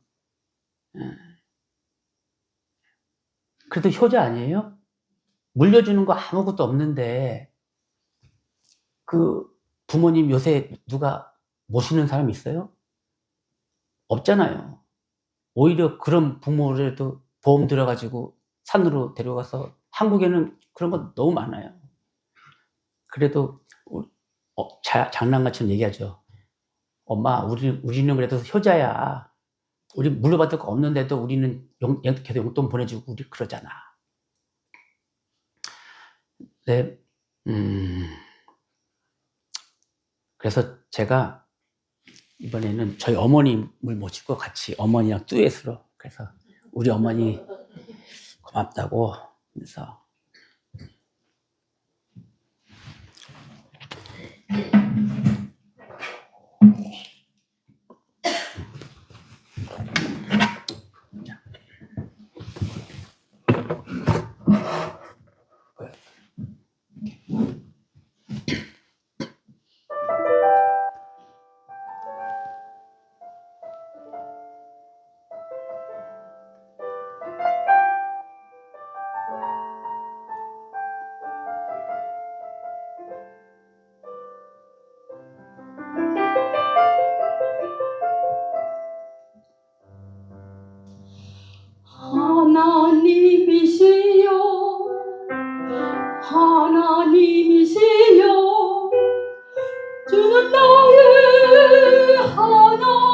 그래도 효자 아니에요? 물려주는 거 아무것도 없는데 그 부모님 요새 누가 모시는 사람 있어요? 없잖아요. 오히려 그런 부모라도 보험 들어가지고 산으로 데려가서 한국에는 그런 거 너무 많아요. 그래도 장난같이 얘기하죠. 엄마, 우리는 그래도 효자야. 우리 물려받을 거 없는데도 우리는 계속 용돈 보내주고 우리 그러잖아. 네, 그래서 제가 이번에는 저희 어머님을 모시고 같이 어머니랑 듀엣으로 그래서 우리 어머니 고맙다고 그래서 하나님이시여 하나님이시여 주는 나의 하나님이시로다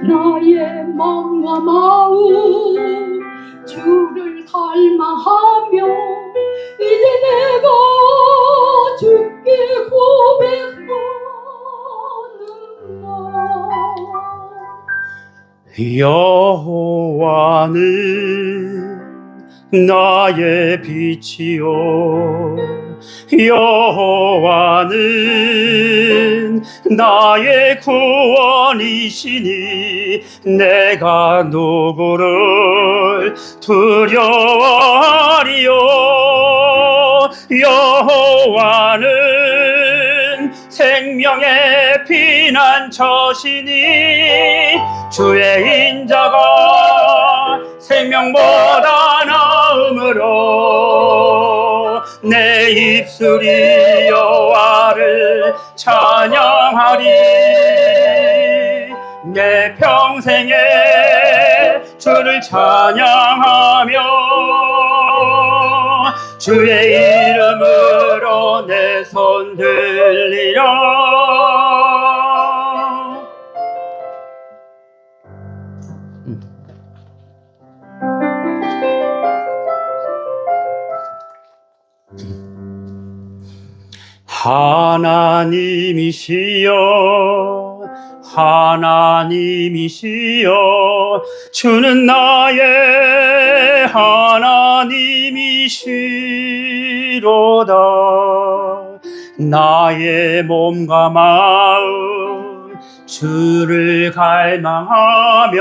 나의 마음과 마음 주를 닮아하며 이제 내가 주께 고백하는다 여호와는 나의 빛이요 여호와는 나의 구원이시니 내가 누구를 두려워하리요 여호와는 생명의 피난처시니 주의 인자가 생명보다 나음으로 내 입술이 여호와를 찬양하리 내 평생에 주를 찬양하며 주의 이름으로 내 손 들리라 하나님이시여 하나님이시여 주는 나의 하나님이시로다. 나의 몸과 마음 주를 갈망하며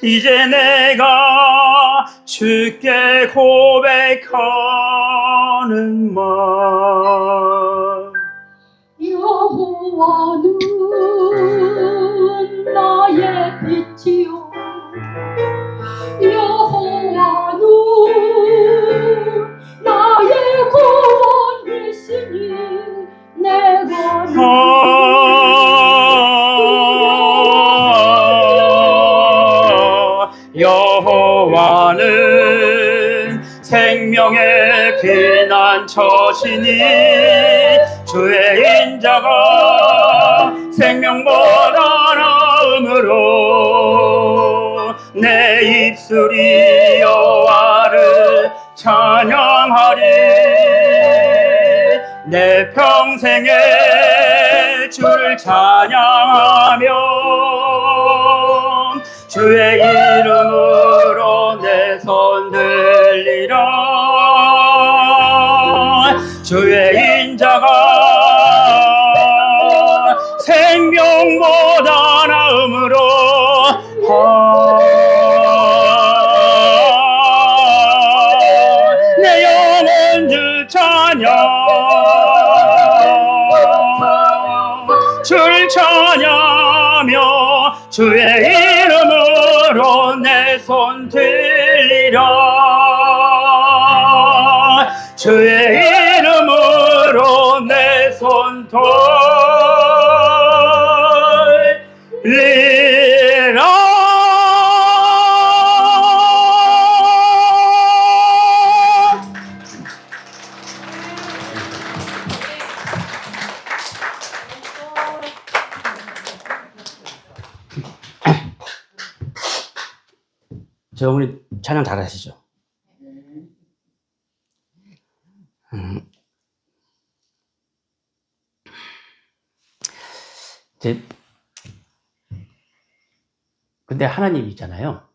이제 내가 주께 고백하는 말. 여호와는 나의 빛이요 여호와는 나의 구원이시니 내가 여호와는 생명의 피난처시니 주의 인자가 생명보다 나음으로 내 입술이 여호와를 찬양하리. 내 평생에 주를 찬양하며 주의 이름으로 내 손 들리라. 주의 인자가 생명보다 나음으로 내 영혼 주 찬양 주를 찬양하며 주의 이름으로 내 손 들리라. 주의 이름으로 내 손 돌리라. 저 어머니 찬양 잘하시죠? 이제 근데 하나님 있잖아요.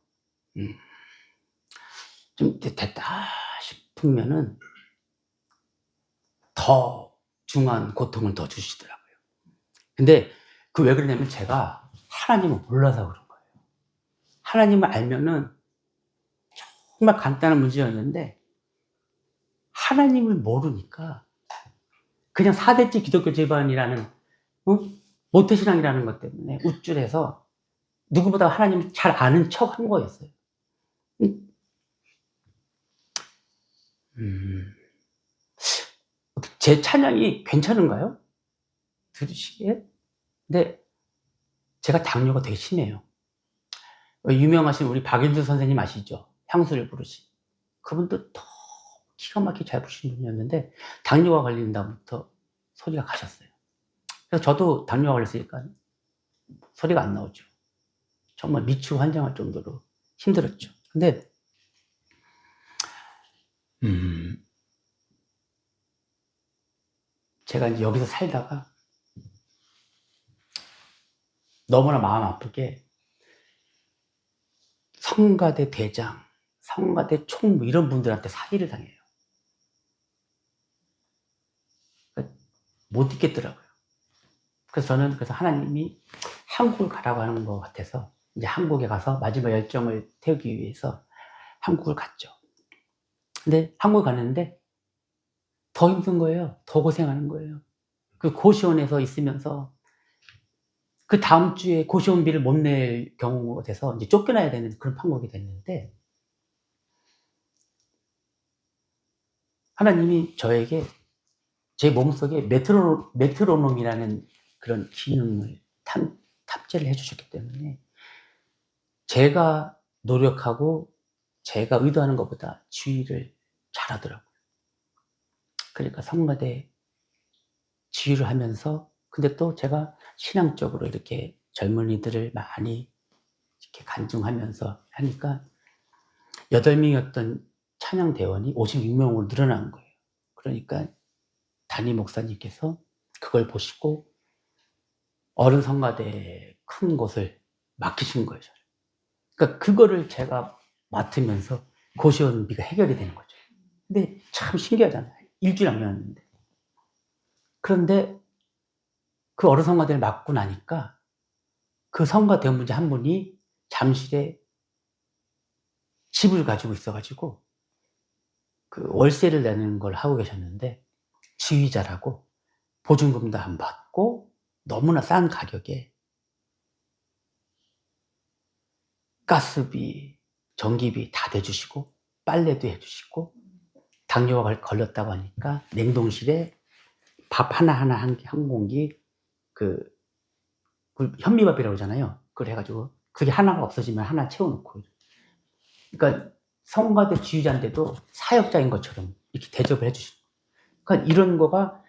좀 됐다 싶으면은 더 중한 고통을 더 주시더라고요. 근데 그 왜 그러냐면 제가 하나님을 몰라서 그런 거예요. 하나님을 알면은 정말 간단한 문제였는데 하나님을 모르니까 그냥 4대째 기독교 집안이라는 모태신앙이라는 것 때문에 우쭐해서 누구보다 하나님을 잘 아는 척 한 거였어요. 제 찬양이 괜찮은가요? 들으시기에? 근데 제가 당뇨가 되게 심해요. 유명하신 우리 박인수 선생님 아시죠? 향수를 부르신. 그분도 더 기가 막히게 잘 부르신 분이었는데 당뇨가 걸린 다음부터 소리가 가셨어요. 그래서 저도 당뇨가 걸렸으니까 소리가 안 나오죠. 정말 미치고 환장할 정도로 힘들었죠. 근데 제가 이제 여기서 살다가 너무나 마음 아프게 성가대 대장, 성가대 총무 이런 분들한테 사기를 당해요. 못 있겠더라고요. 그래서 저는 하나님이 한국을 가라고 하는 것 같아서 이제 한국에 가서 마지막 열정을 태우기 위해서 한국을 갔죠. 근데 한국에 갔는데 더 힘든 거예요. 더 고생하는 거예요. 그 고시원에서 있으면서 그 다음 주에 고시원비를 못 낼 경우가 돼서 이제 쫓겨나야 되는 그런 판국이 됐는데 하나님이 저에게 제 몸속에 메트로놈이라는 그런 기능을 탑재를 해주셨기 때문에 제가 노력하고 제가 의도하는 것보다 지휘를 잘하더라고요. 그러니까 성가대 지휘를 하면서 근데 또 제가 신앙적으로 이렇게 젊은이들을 많이 이렇게 간증하면서 하니까 8명이었던 찬양대원이 56명으로 늘어난 거예요. 그러니까 담임 목사님께서 그걸 보시고 어른 성가대 큰 곳을 맡기신 거예요. 저를. 그러니까 그거를 제가 맡으면서 고시원비가 해결이 되는 거죠. 근데 참 신기하잖아요. 일주일 안 되었는데. 그런데 그 어른 성가대를 맡고 나니까 그 성가대원분자 한 분이 잠실에 집을 가지고 있어가지고 그 월세를 내는 걸 하고 계셨는데 지휘자라고 보증금도 안 받고 너무나 싼 가격에 가스비, 전기비 다 대주시고 빨래도 해주시고 당뇨가 걸렸다고 하니까 냉동실에 밥 하나하나 한 공기 그 현미밥이라고 그러잖아요. 그걸 해가지고 그게 하나가 없어지면 하나 채워놓고 그러니까 성가대 지휘자인데도 사역자인 것처럼 이렇게 대접을 해주시는 거예요. 그러니까 이런 거가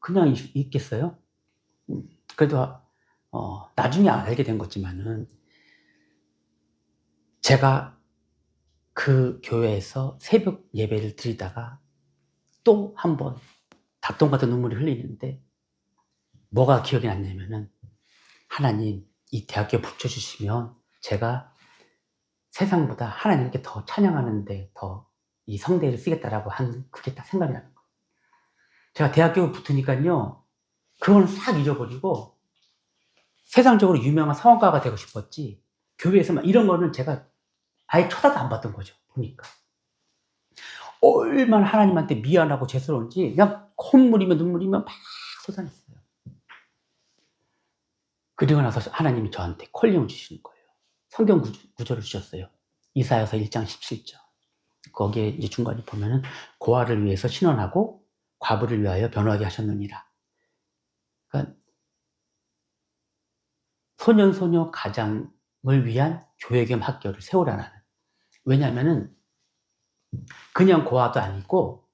그냥 있겠어요? 그래도 나중에 알게 된 거지만은 제가 그 교회에서 새벽 예배를 드리다가 또 한 번 닭똥 같은 눈물이 흘리는데 뭐가 기억이 났냐면은 하나님 이 대학교에 붙여주시면 제가 세상보다 하나님께 더 찬양하는데 더 이 성대를 쓰겠다라고 한 그게 딱 생각이 나는 거예요. 제가 대학교에 붙으니까요 그건 싹 잊어버리고 세상적으로 유명한 성악가가 되고 싶었지 교회에서만 이런 거는 제가 아예 쳐다도 안 봤던 거죠. 보니까 얼마나 하나님한테 미안하고 죄스러운지 그냥 콧물이면 눈물이면 막 쏟아냈어요. 그리고 나서 하나님이 저한테 콜링을 주시는 거예요. 성경 구절을 주셨어요. 이사야서 1장 17절. 거기에 이제 중간에 보면은 고아를 위해서 신원하고 과부를 위하여 변호하게 하셨느니라. 그러니까 소년 소녀 가장을 위한 교회 겸 학교를 세우라는. 왜냐하면은 그냥 고아도 아니고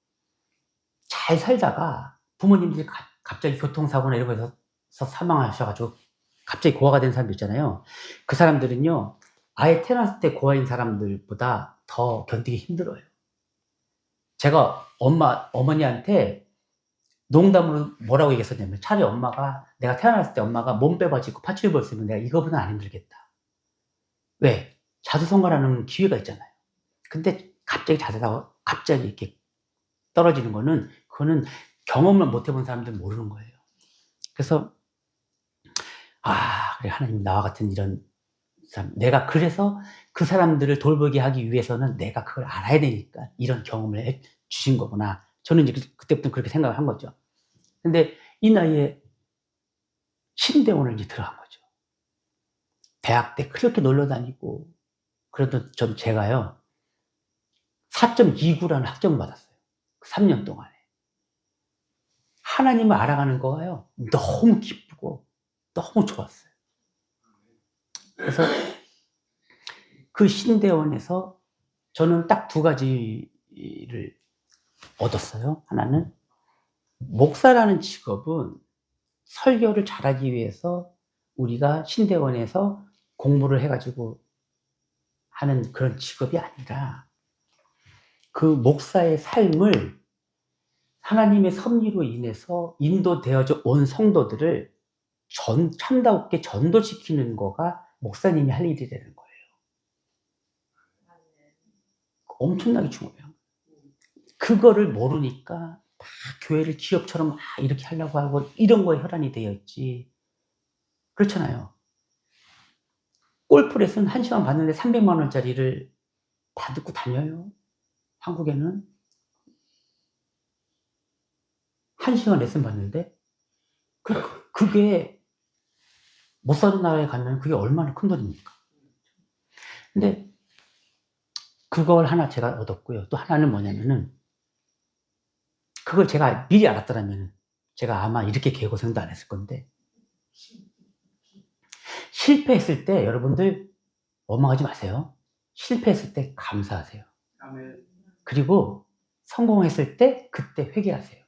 잘 살다가 부모님들이 갑자기 교통사고나 이런 거에서 사망하셔가지고 갑자기 고아가 된 사람들 있잖아요. 그 사람들은요 아예 태어났을 때 고아인 사람들보다 더 견디기 힘들어요. 제가 어머니한테 농담으로 뭐라고 얘기했었냐면 차라리 엄마가 내가 태어났을 때 엄마가 몸 빼가지고 파출이 벌었으면 내가 이거보다 안 힘들겠다. 왜? 자수성가라는 기회가 있잖아요. 근데 갑자기 자세가 갑자기 이렇게 떨어지는 거는 그거는 경험을 못 해본 사람들은 모르는 거예요. 그래서 그래 하나님 나와 같은 이런 사람 내가 그래서 그 사람들을 돌보게 하기 위해서는 내가 그걸 알아야 되니까 이런 경험을 해 주신 거구나. 저는 이제 그때부터 그렇게 생각을 한 거죠. 근데 이 나이에 신대원을 이제 들어간 거죠. 대학 때 그렇게 놀러 다니고 그래도 제가요 4.29라는 학점을 받았어요. 3년 동안에. 하나님을 알아가는 거가요 너무 기쁘고 너무 좋았어요. 그래서 그 신대원에서 저는 딱 두 가지를 얻었어요. 하나는 목사라는 직업은 설교를 잘하기 위해서 우리가 신대원에서 공부를 해가지고 하는 그런 직업이 아니라 그 목사의 삶을 하나님의 섭리로 인해서 인도되어져 온 성도들을 참다롭게 전도시키는 거가 목사님이 할 일이라는 거예요. 엄청나게 중요해요. 그거를 모르니까 막 교회를 기업처럼 막 이렇게 하려고 하고 이런 거에 혈안이 되어 있지. 그렇잖아요. 골프 레슨 1시간 받는데 300만 원짜리를 다 듣고 다녀요. 한국에는 1시간 레슨 받는데 그게 못 사는 나라에 가면 그게 얼마나 큰 돈입니까? 근데 그걸 하나 제가 얻었고요. 또 하나는 뭐냐면은 그걸 제가 미리 알았더라면 제가 아마 이렇게 개고생도 안 했을 건데 실패했을 때 여러분들 원망하지 마세요. 실패했을 때 감사하세요. 아멘. 그리고 성공했을 때 그때 회개하세요.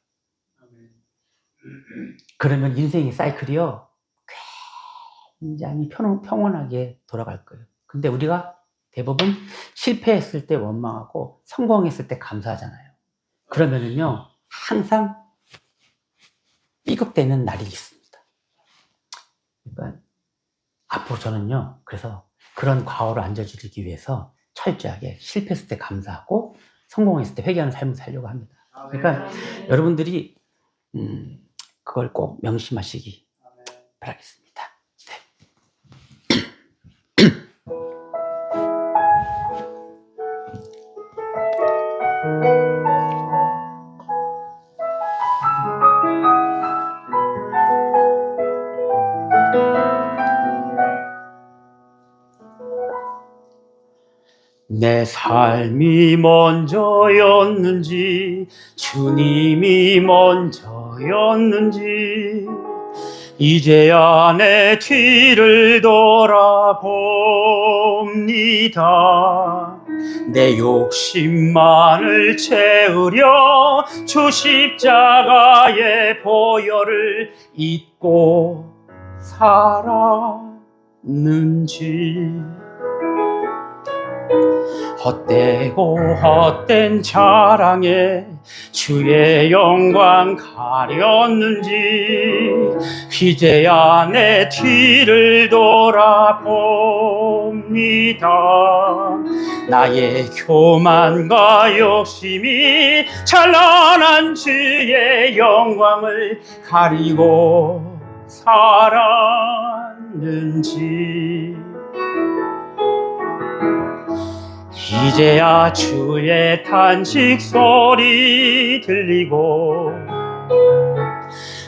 아멘. 그러면 인생의 사이클이요 굉장히 평온하게 돌아갈 거예요. 근데 우리가 대부분 실패했을 때 원망하고 성공했을 때 감사하잖아요. 그러면은요 항상 삐걱대는 날이 있습니다. 그러니까 앞으로 저는요, 그래서 그런 과오를 안 저지르기 위해서 철저하게 실패했을 때 감사하고 성공했을 때 회개하는 삶을 살려고 합니다. 그러니까 여러분들이 그걸 꼭 명심하시기 바라겠습니다. 네. 내 삶이 먼저였는지 주님이 먼저였는지 이제야 내 뒤를 돌아봅니다. 내 욕심만을 채우려 주 십자가의 보혈을 잊고 살았는지 헛되고 헛된 자랑에 주의 영광 가렸는지 이제야 내 뒤를 돌아봅니다. 나의 교만과 욕심이 찬란한 주의 영광을 가리고 살았는지 이제야 주의 탄식 소리 들리고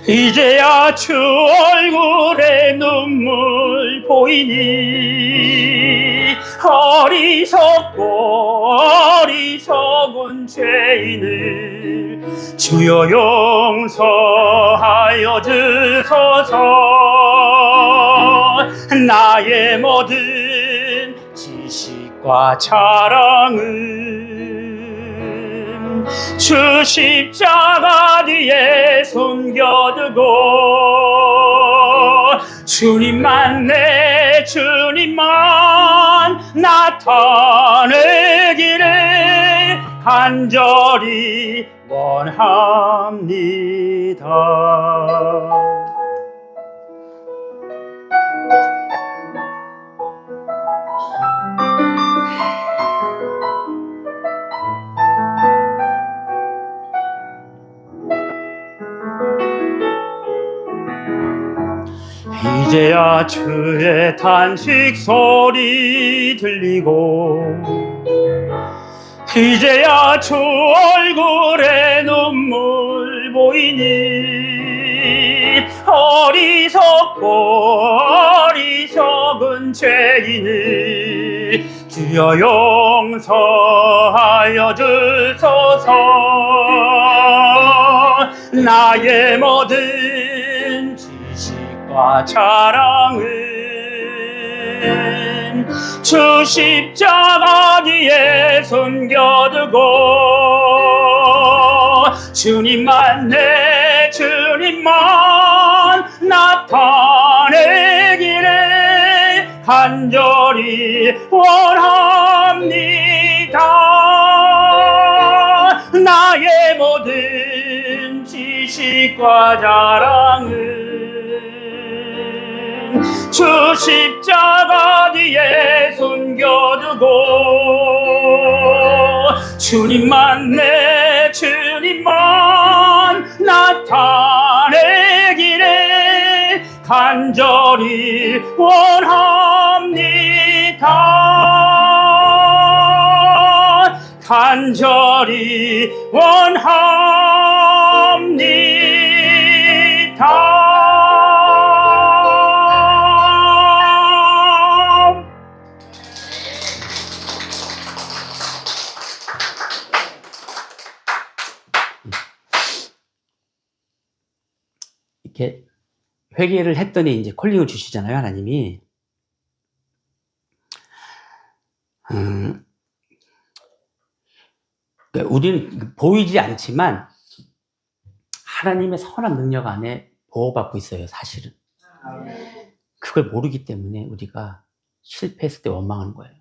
이제야 주 얼굴에 눈물 보이니 어리석은 죄인을 주여 용서하여 주소서. 나의 모든 지식과 자랑은 주 십자가 뒤에 숨겨두고 주님만 나타내기를 간절히 원합니다. 이제야 주의 탄식 소리 들리고 이제야 주 얼굴에 눈물 보이니 어리석은 죄인을 주여 용서하여 주소서. 나의 모든 지식과 자랑은 주 십자가 뒤에 숨겨두고 주님만 나타내기를 간절히 원합니다. 나의 모든 지식과 자랑은 주 십자가 뒤에 숨겨두고 주님만 나타내기를 간절히 원합니다. 간절히 원합니다. 이렇게 회개를 했더니 이제 콜링을 주시잖아요, 하나님이. 우리는 보이지 않지만 하나님의 선한 능력 안에 보호받고 있어요, 사실은. 그걸 모르기 때문에 우리가 실패했을 때 원망하는 거예요.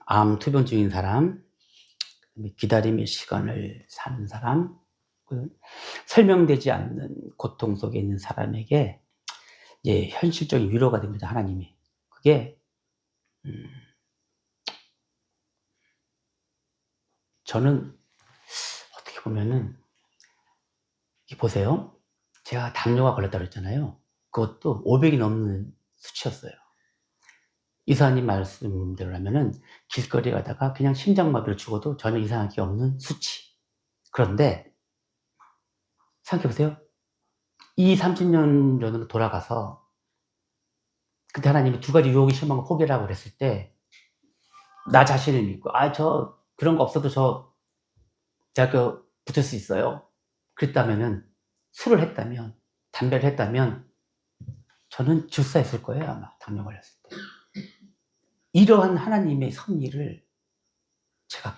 암 투병 중인 사람, 기다림의 시간을 사는 사람, 설명되지 않는 고통 속에 있는 사람에게 이제 현실적인 위로가 됩니다. 하나님이. 그게 저는 어떻게 보면은 보세요. 제가 당뇨가 걸렸다고 했잖아요. 그것도 500이 넘는 수치였어요. 이사님 말씀대로라면은 길거리 가다가 그냥 심장마비로 죽어도 전혀 이상할 게 없는 수치. 그런데 생각해보세요. 30년 전으로 돌아가서 그때 하나님이 두 가지 유혹이 심한 거 포기하라고 그랬을 때 나 자신을 믿고 저 그런 거 없어도 저 대학교 붙을 수 있어요. 그랬다면은 술을 했다면 담배를 했다면 저는 질사했을 거예요. 아마 당뇨 걸렸을 때. 이러한 하나님의 섭리를 제가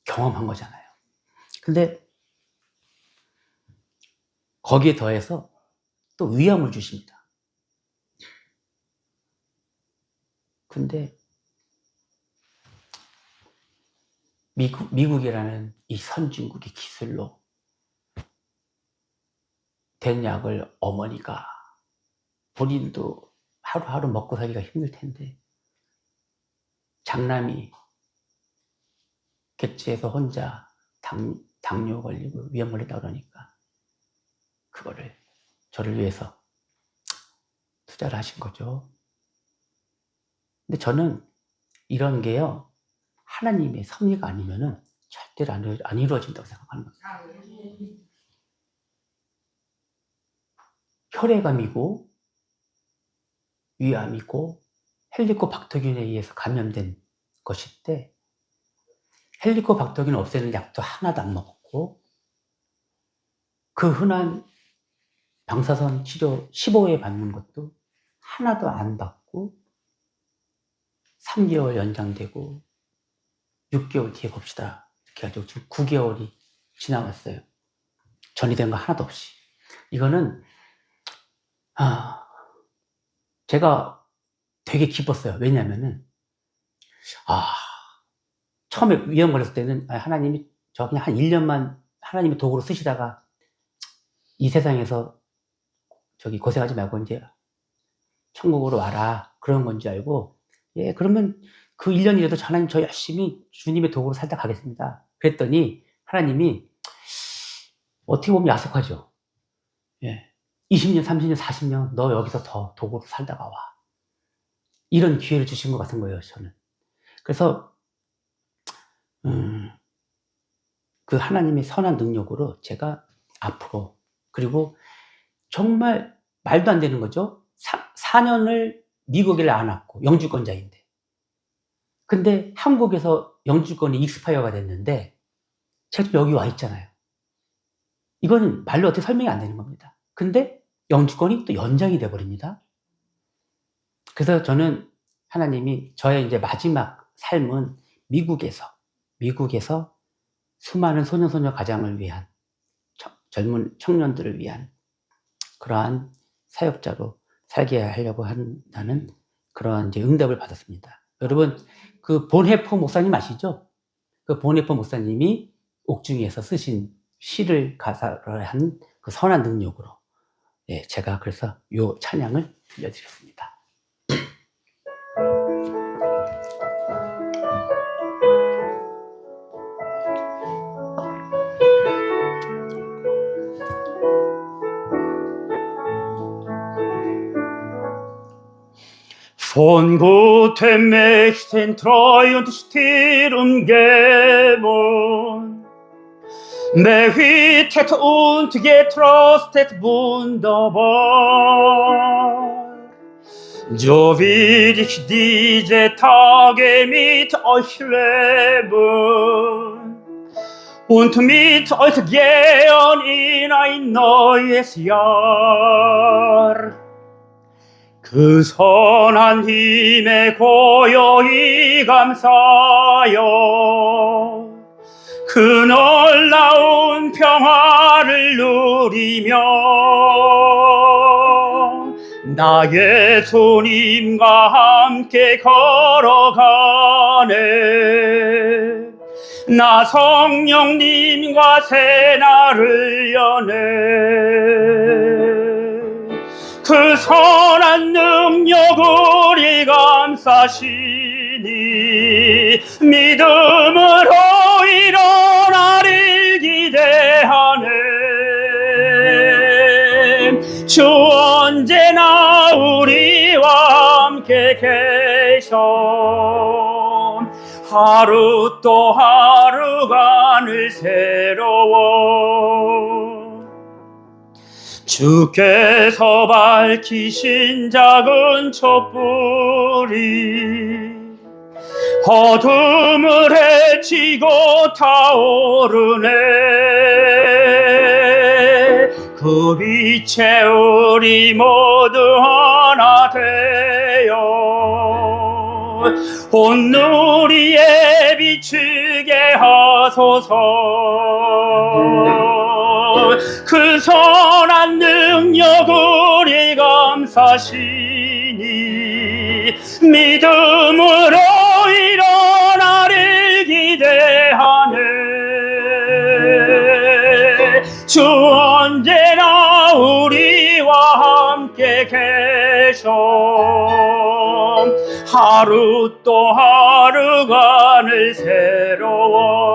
경험한 거잖아요. 근데 거기에 더해서 또 위험을 주십니다. 근데 미국이라는 이 선진국의 기술로 된 약을 어머니가 본인도 하루하루 먹고 살기가 힘들 텐데 장남이 객지에서 혼자 당뇨 걸리고 위험 걸렸다 그러니까 그거를 저를 위해서 투자를 하신 거죠. 근데 저는 이런 게요, 하나님의 섭리가 아니면은 절대로 안 이루어진다고 생각하는 거예요. 혈액암이고 위암이고 헬리코박터균에 의해서 감염된 것인데 헬리코박터균 없애는 약도 하나도 안 먹었고 그 흔한 방사선 치료 15회 받는 것도 하나도 안 받고 3개월 연장되고 6개월 뒤에 봅시다. 이렇게 해가지고 지금 9개월이 지나갔어요. 전이된 거 하나도 없이. 이거는 제가 되게 기뻤어요. 왜냐면은 처음에 위험 걸렸을 때는 하나님이 저 그냥 한 1년만 하나님의 도구로 쓰시다가 이 세상에서 고생하지 말고 이제 천국으로 와라 그런 건지 알고 그러면 그 1년이라도 하나님 저 열심히 주님의 도구로 살다 가겠습니다. 그랬더니 하나님이 어떻게 보면 야속하죠. 20년, 30년, 40년 너 여기서 더 도구로 살다가 와. 이런 기회를 주신 것 같은 거예요. 저는. 그래서 그 하나님의 선한 능력으로 제가 앞으로 그리고 정말 말도 안 되는 거죠. 4년을 미국에 안 왔고 영주권자인데 근데 한국에서 영주권이 익스파이어가 됐는데 제가 여기 와 있잖아요. 이거는 말로 어떻게 설명이 안 되는 겁니다. 근데 영주권이 또 연장이 돼버립니다. 그래서 저는 하나님이 저의 이제 마지막 삶은 미국에서 수많은 소년소녀 가장을 위한 젊은 청년들을 위한 그러한 사역자로 살게 하려고 한다는 그러한 이제 응답을 받았습니다. 여러분, 그 본해포 목사님 아시죠? 그 본해포 목사님이 옥중에서 쓰신 시를 가사를 한 그 선한 능력으로 제가 그래서 요 찬양을 들려드렸습니다. Von gutem Mächten treu und still umgeben, behütet und getröstet wunderbar. So will ich diese Tage mit euch leben und mit euch gehen in ein neues Jahr. 그 선한 힘에 고요히 감사하여 그 놀라운 평화를 누리며 나 예수님과 함께 걸어가네. 나 성령님과 새날을 여네. 그 선한 능력을 감사시니 믿음으로 일어나를 기대하네. 주 언제나 우리와 함께 계셔. 하루 또 하루가 늘 새로워. 주께서 밝히신 작은 촛불이 어둠을 헤치고 타오르네. 그 빛에 우리 모두 하나 되어 온 누리에 비추게 하소서. 그 선한 능력을 감사시니 믿음으로 일어나를 기대하네. 주 언제나 우리와 함께 계셔. 하루 또 하루가 늘 새로워.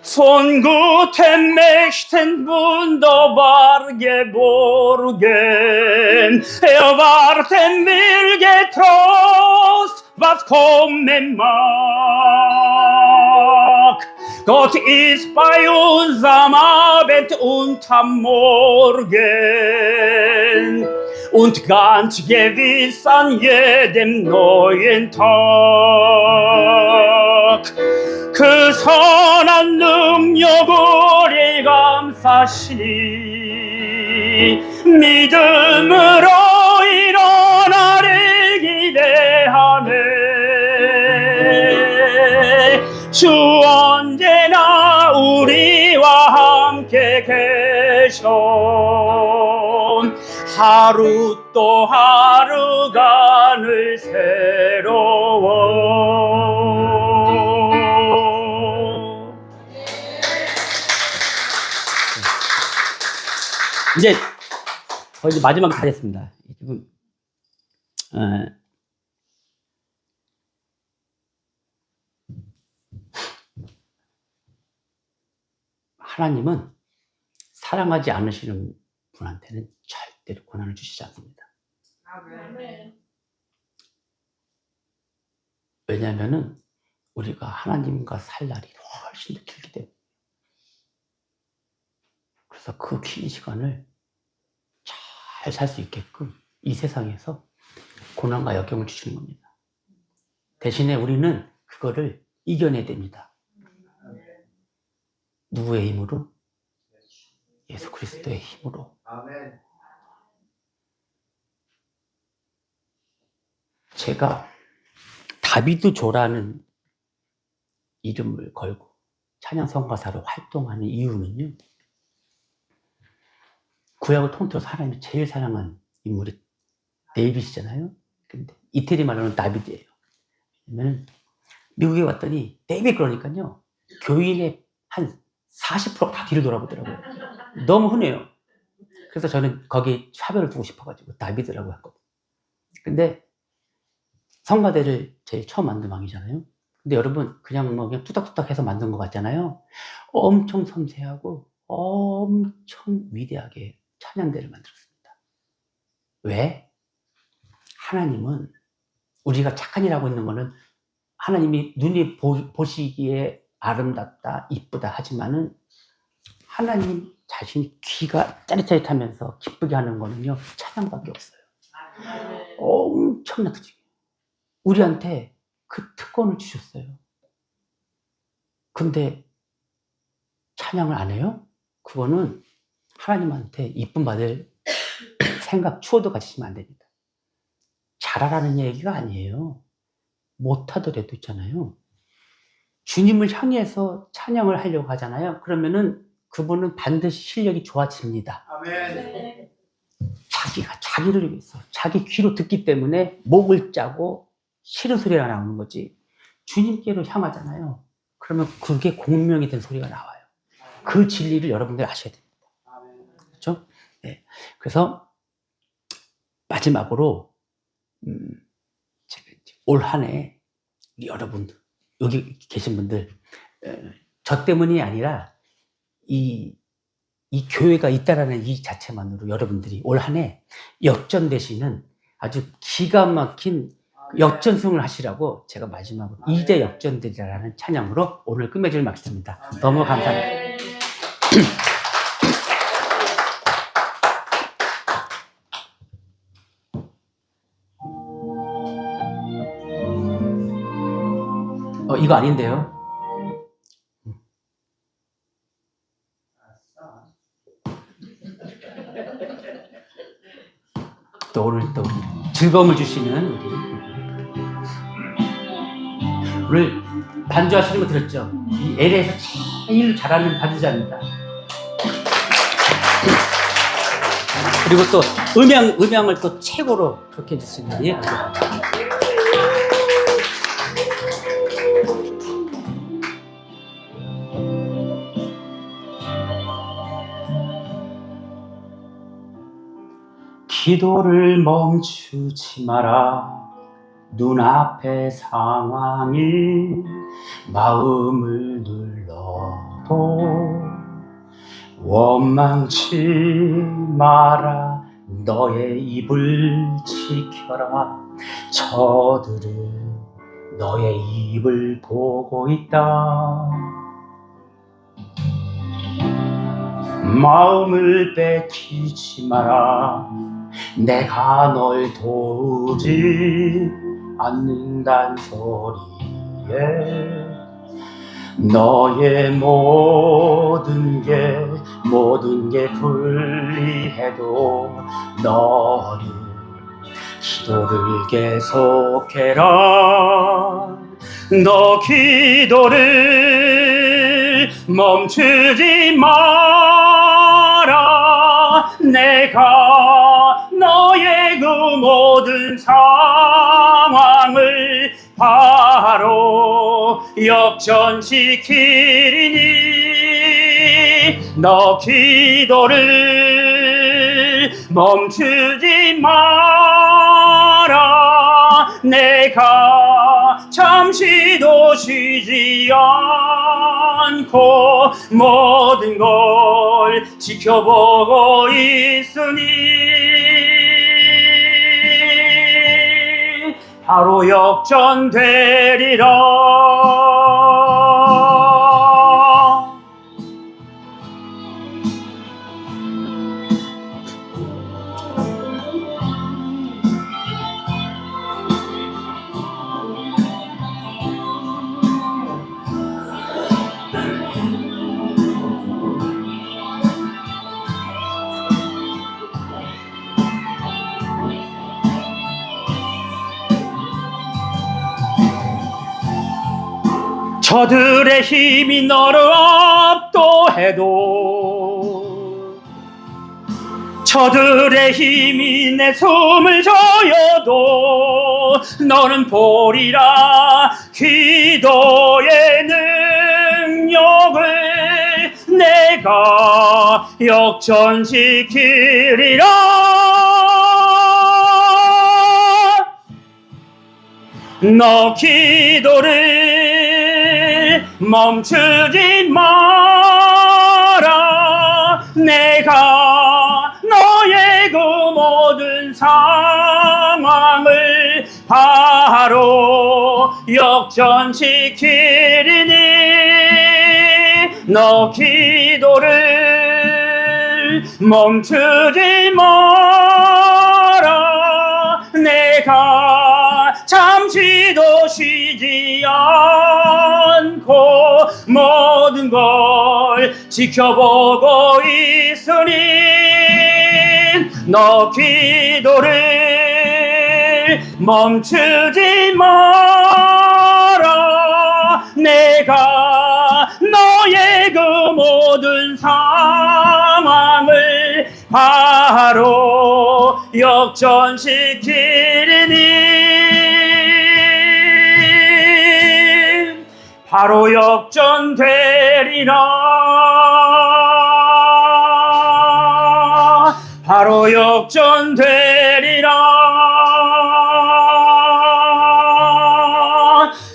Von guten Mächten wunderbar geborgen, erwarten wir getrost, was kommen mag. Gott ist bei uns am Abend und am Morgen und ganz gewiss an jedem neuen Tag. 그 선한 능력을 감사시니 믿음으로 일어나를 기대하네. 주 언제나 우리와 함께 계셔. 하루 또 하루가 늘 새로워. 이제 거의 마지막 다 됐습니다. 지금 하나님은 사랑하지 않으시는 분한테는 절대로 고난을 주시지 않습니다. 왜냐하면은 우리가 하나님과 살 날이 훨씬 더 길기 때문에. 그래서 그 긴 시간을 잘 살 수 있게끔 이 세상에서 고난과 역경을 주시는 겁니다. 대신에 우리는 그거를 이겨내야 됩니다. 누구의 힘으로? 예수 그리스도의 힘으로. 아멘. 제가 다비드조라는 이름을 걸고 찬양 선교사로 활동하는 이유는요, 구약을 통틀어서 하나님이 제일 사랑한 인물이 데이빗이잖아요. 근데 이태리 말로는 다비드예요. 왜냐면 미국에 왔더니 데이빗 그러니까요, 교인의 한 40%가 다 뒤를 돌아보더라고요. 너무 흔해요. 그래서 저는 거기에 차별을 두고 싶어가지고 다비드라고 했거든요. 근데 성가대를 제일 처음 만든 왕이잖아요. 근데 여러분 그냥 뚜닥뚜닥 해서 만든 것 같잖아요. 엄청 섬세하고 엄청 위대하게 찬양대를 만들었습니다. 왜? 하나님은 우리가 착한 일 하고 있는 거는 하나님이 눈이 보시기에 아름답다, 이쁘다 하지만은 하나님 자신이 귀가 짜릿짜릿하면서 기쁘게 하는 거는요, 찬양밖에 없어요. 엄청나게 중요해요. 우리한테 그 특권을 주셨어요. 근데 찬양을 안 해요? 그거는 하나님한테 이쁨 받을 생각, 추호도 가지시면 안 됩니다. 잘하라는 얘기가 아니에요. 못하더라도 있잖아요. 주님을 향해서 찬양을 하려고 하잖아요. 그러면은 그분은 반드시 실력이 좋아집니다. 아멘. 자기가 자기를 위해서 자기 귀로 듣기 때문에 목을 짜고 싫은 소리가 나오는 거지. 주님께로 향하잖아요. 그러면 그게 공명이 된 소리가 나와요. 그 진리를 여러분들이 아셔야 됩니다. 그렇죠? 네. 그래서 마지막으로 올 한 해 여러분 여기 계신 분들 저 때문이 아니라 이 교회가 있다라는 이 자체만으로 여러분들이 올 한 해 역전되시는 아주 기가 막힌 역전승을 하시라고 제가 마지막으로 이제 역전되리라는 찬양으로 오늘 끝맺음을 마치겠습니다. 너무 감사합니다. 이거 아닌데요? 또 오늘 또 즐거움을 주시는 오늘 반주하시는 거 들었죠? 이 LA에서 제일 잘하는 반주자입니다. 그리고 또 음향을 또 최고로 그렇게 해주시는 분이 기도를 멈추지 마라. 눈앞의 상황이 마음을 눌러도 원망치 마라. 너의 입을 지켜라. 저들은 너의 입을 보고 있다. 마음을 뺏기지 마라. 내가 널 도우지 않는단 소리에 너의 모든 게 불리해도 너는 기도를 계속해라. 너 기도를 멈추지 마라. 내가 너의 그 모든 상황을 바로 역전시키리니 너 기도를 멈추지 마라. 내가 잠시도 쉬지 않고 모든 걸 지켜보고 있으니 바로 역전되리라. 저들의 힘이 너를 압도해도 저들의 힘이 내 숨을 저어도 너는 보리라. 기도의 능력을 내가 역전시키리라. 너 기도를 멈추지 마라. 내가 너의 그 모든 상황을 바로 역전시키리니 너 기도를 멈추지 마라. 내가 잠시도 쉬지 않고 모든 걸 지켜보고 있으니 너 기도를 멈추지 마라. 내가 너의 그 모든 상황을 바로 역전시키리니 바로 역전되리라. 바로 역전되리라.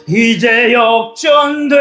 이제 역전되리라.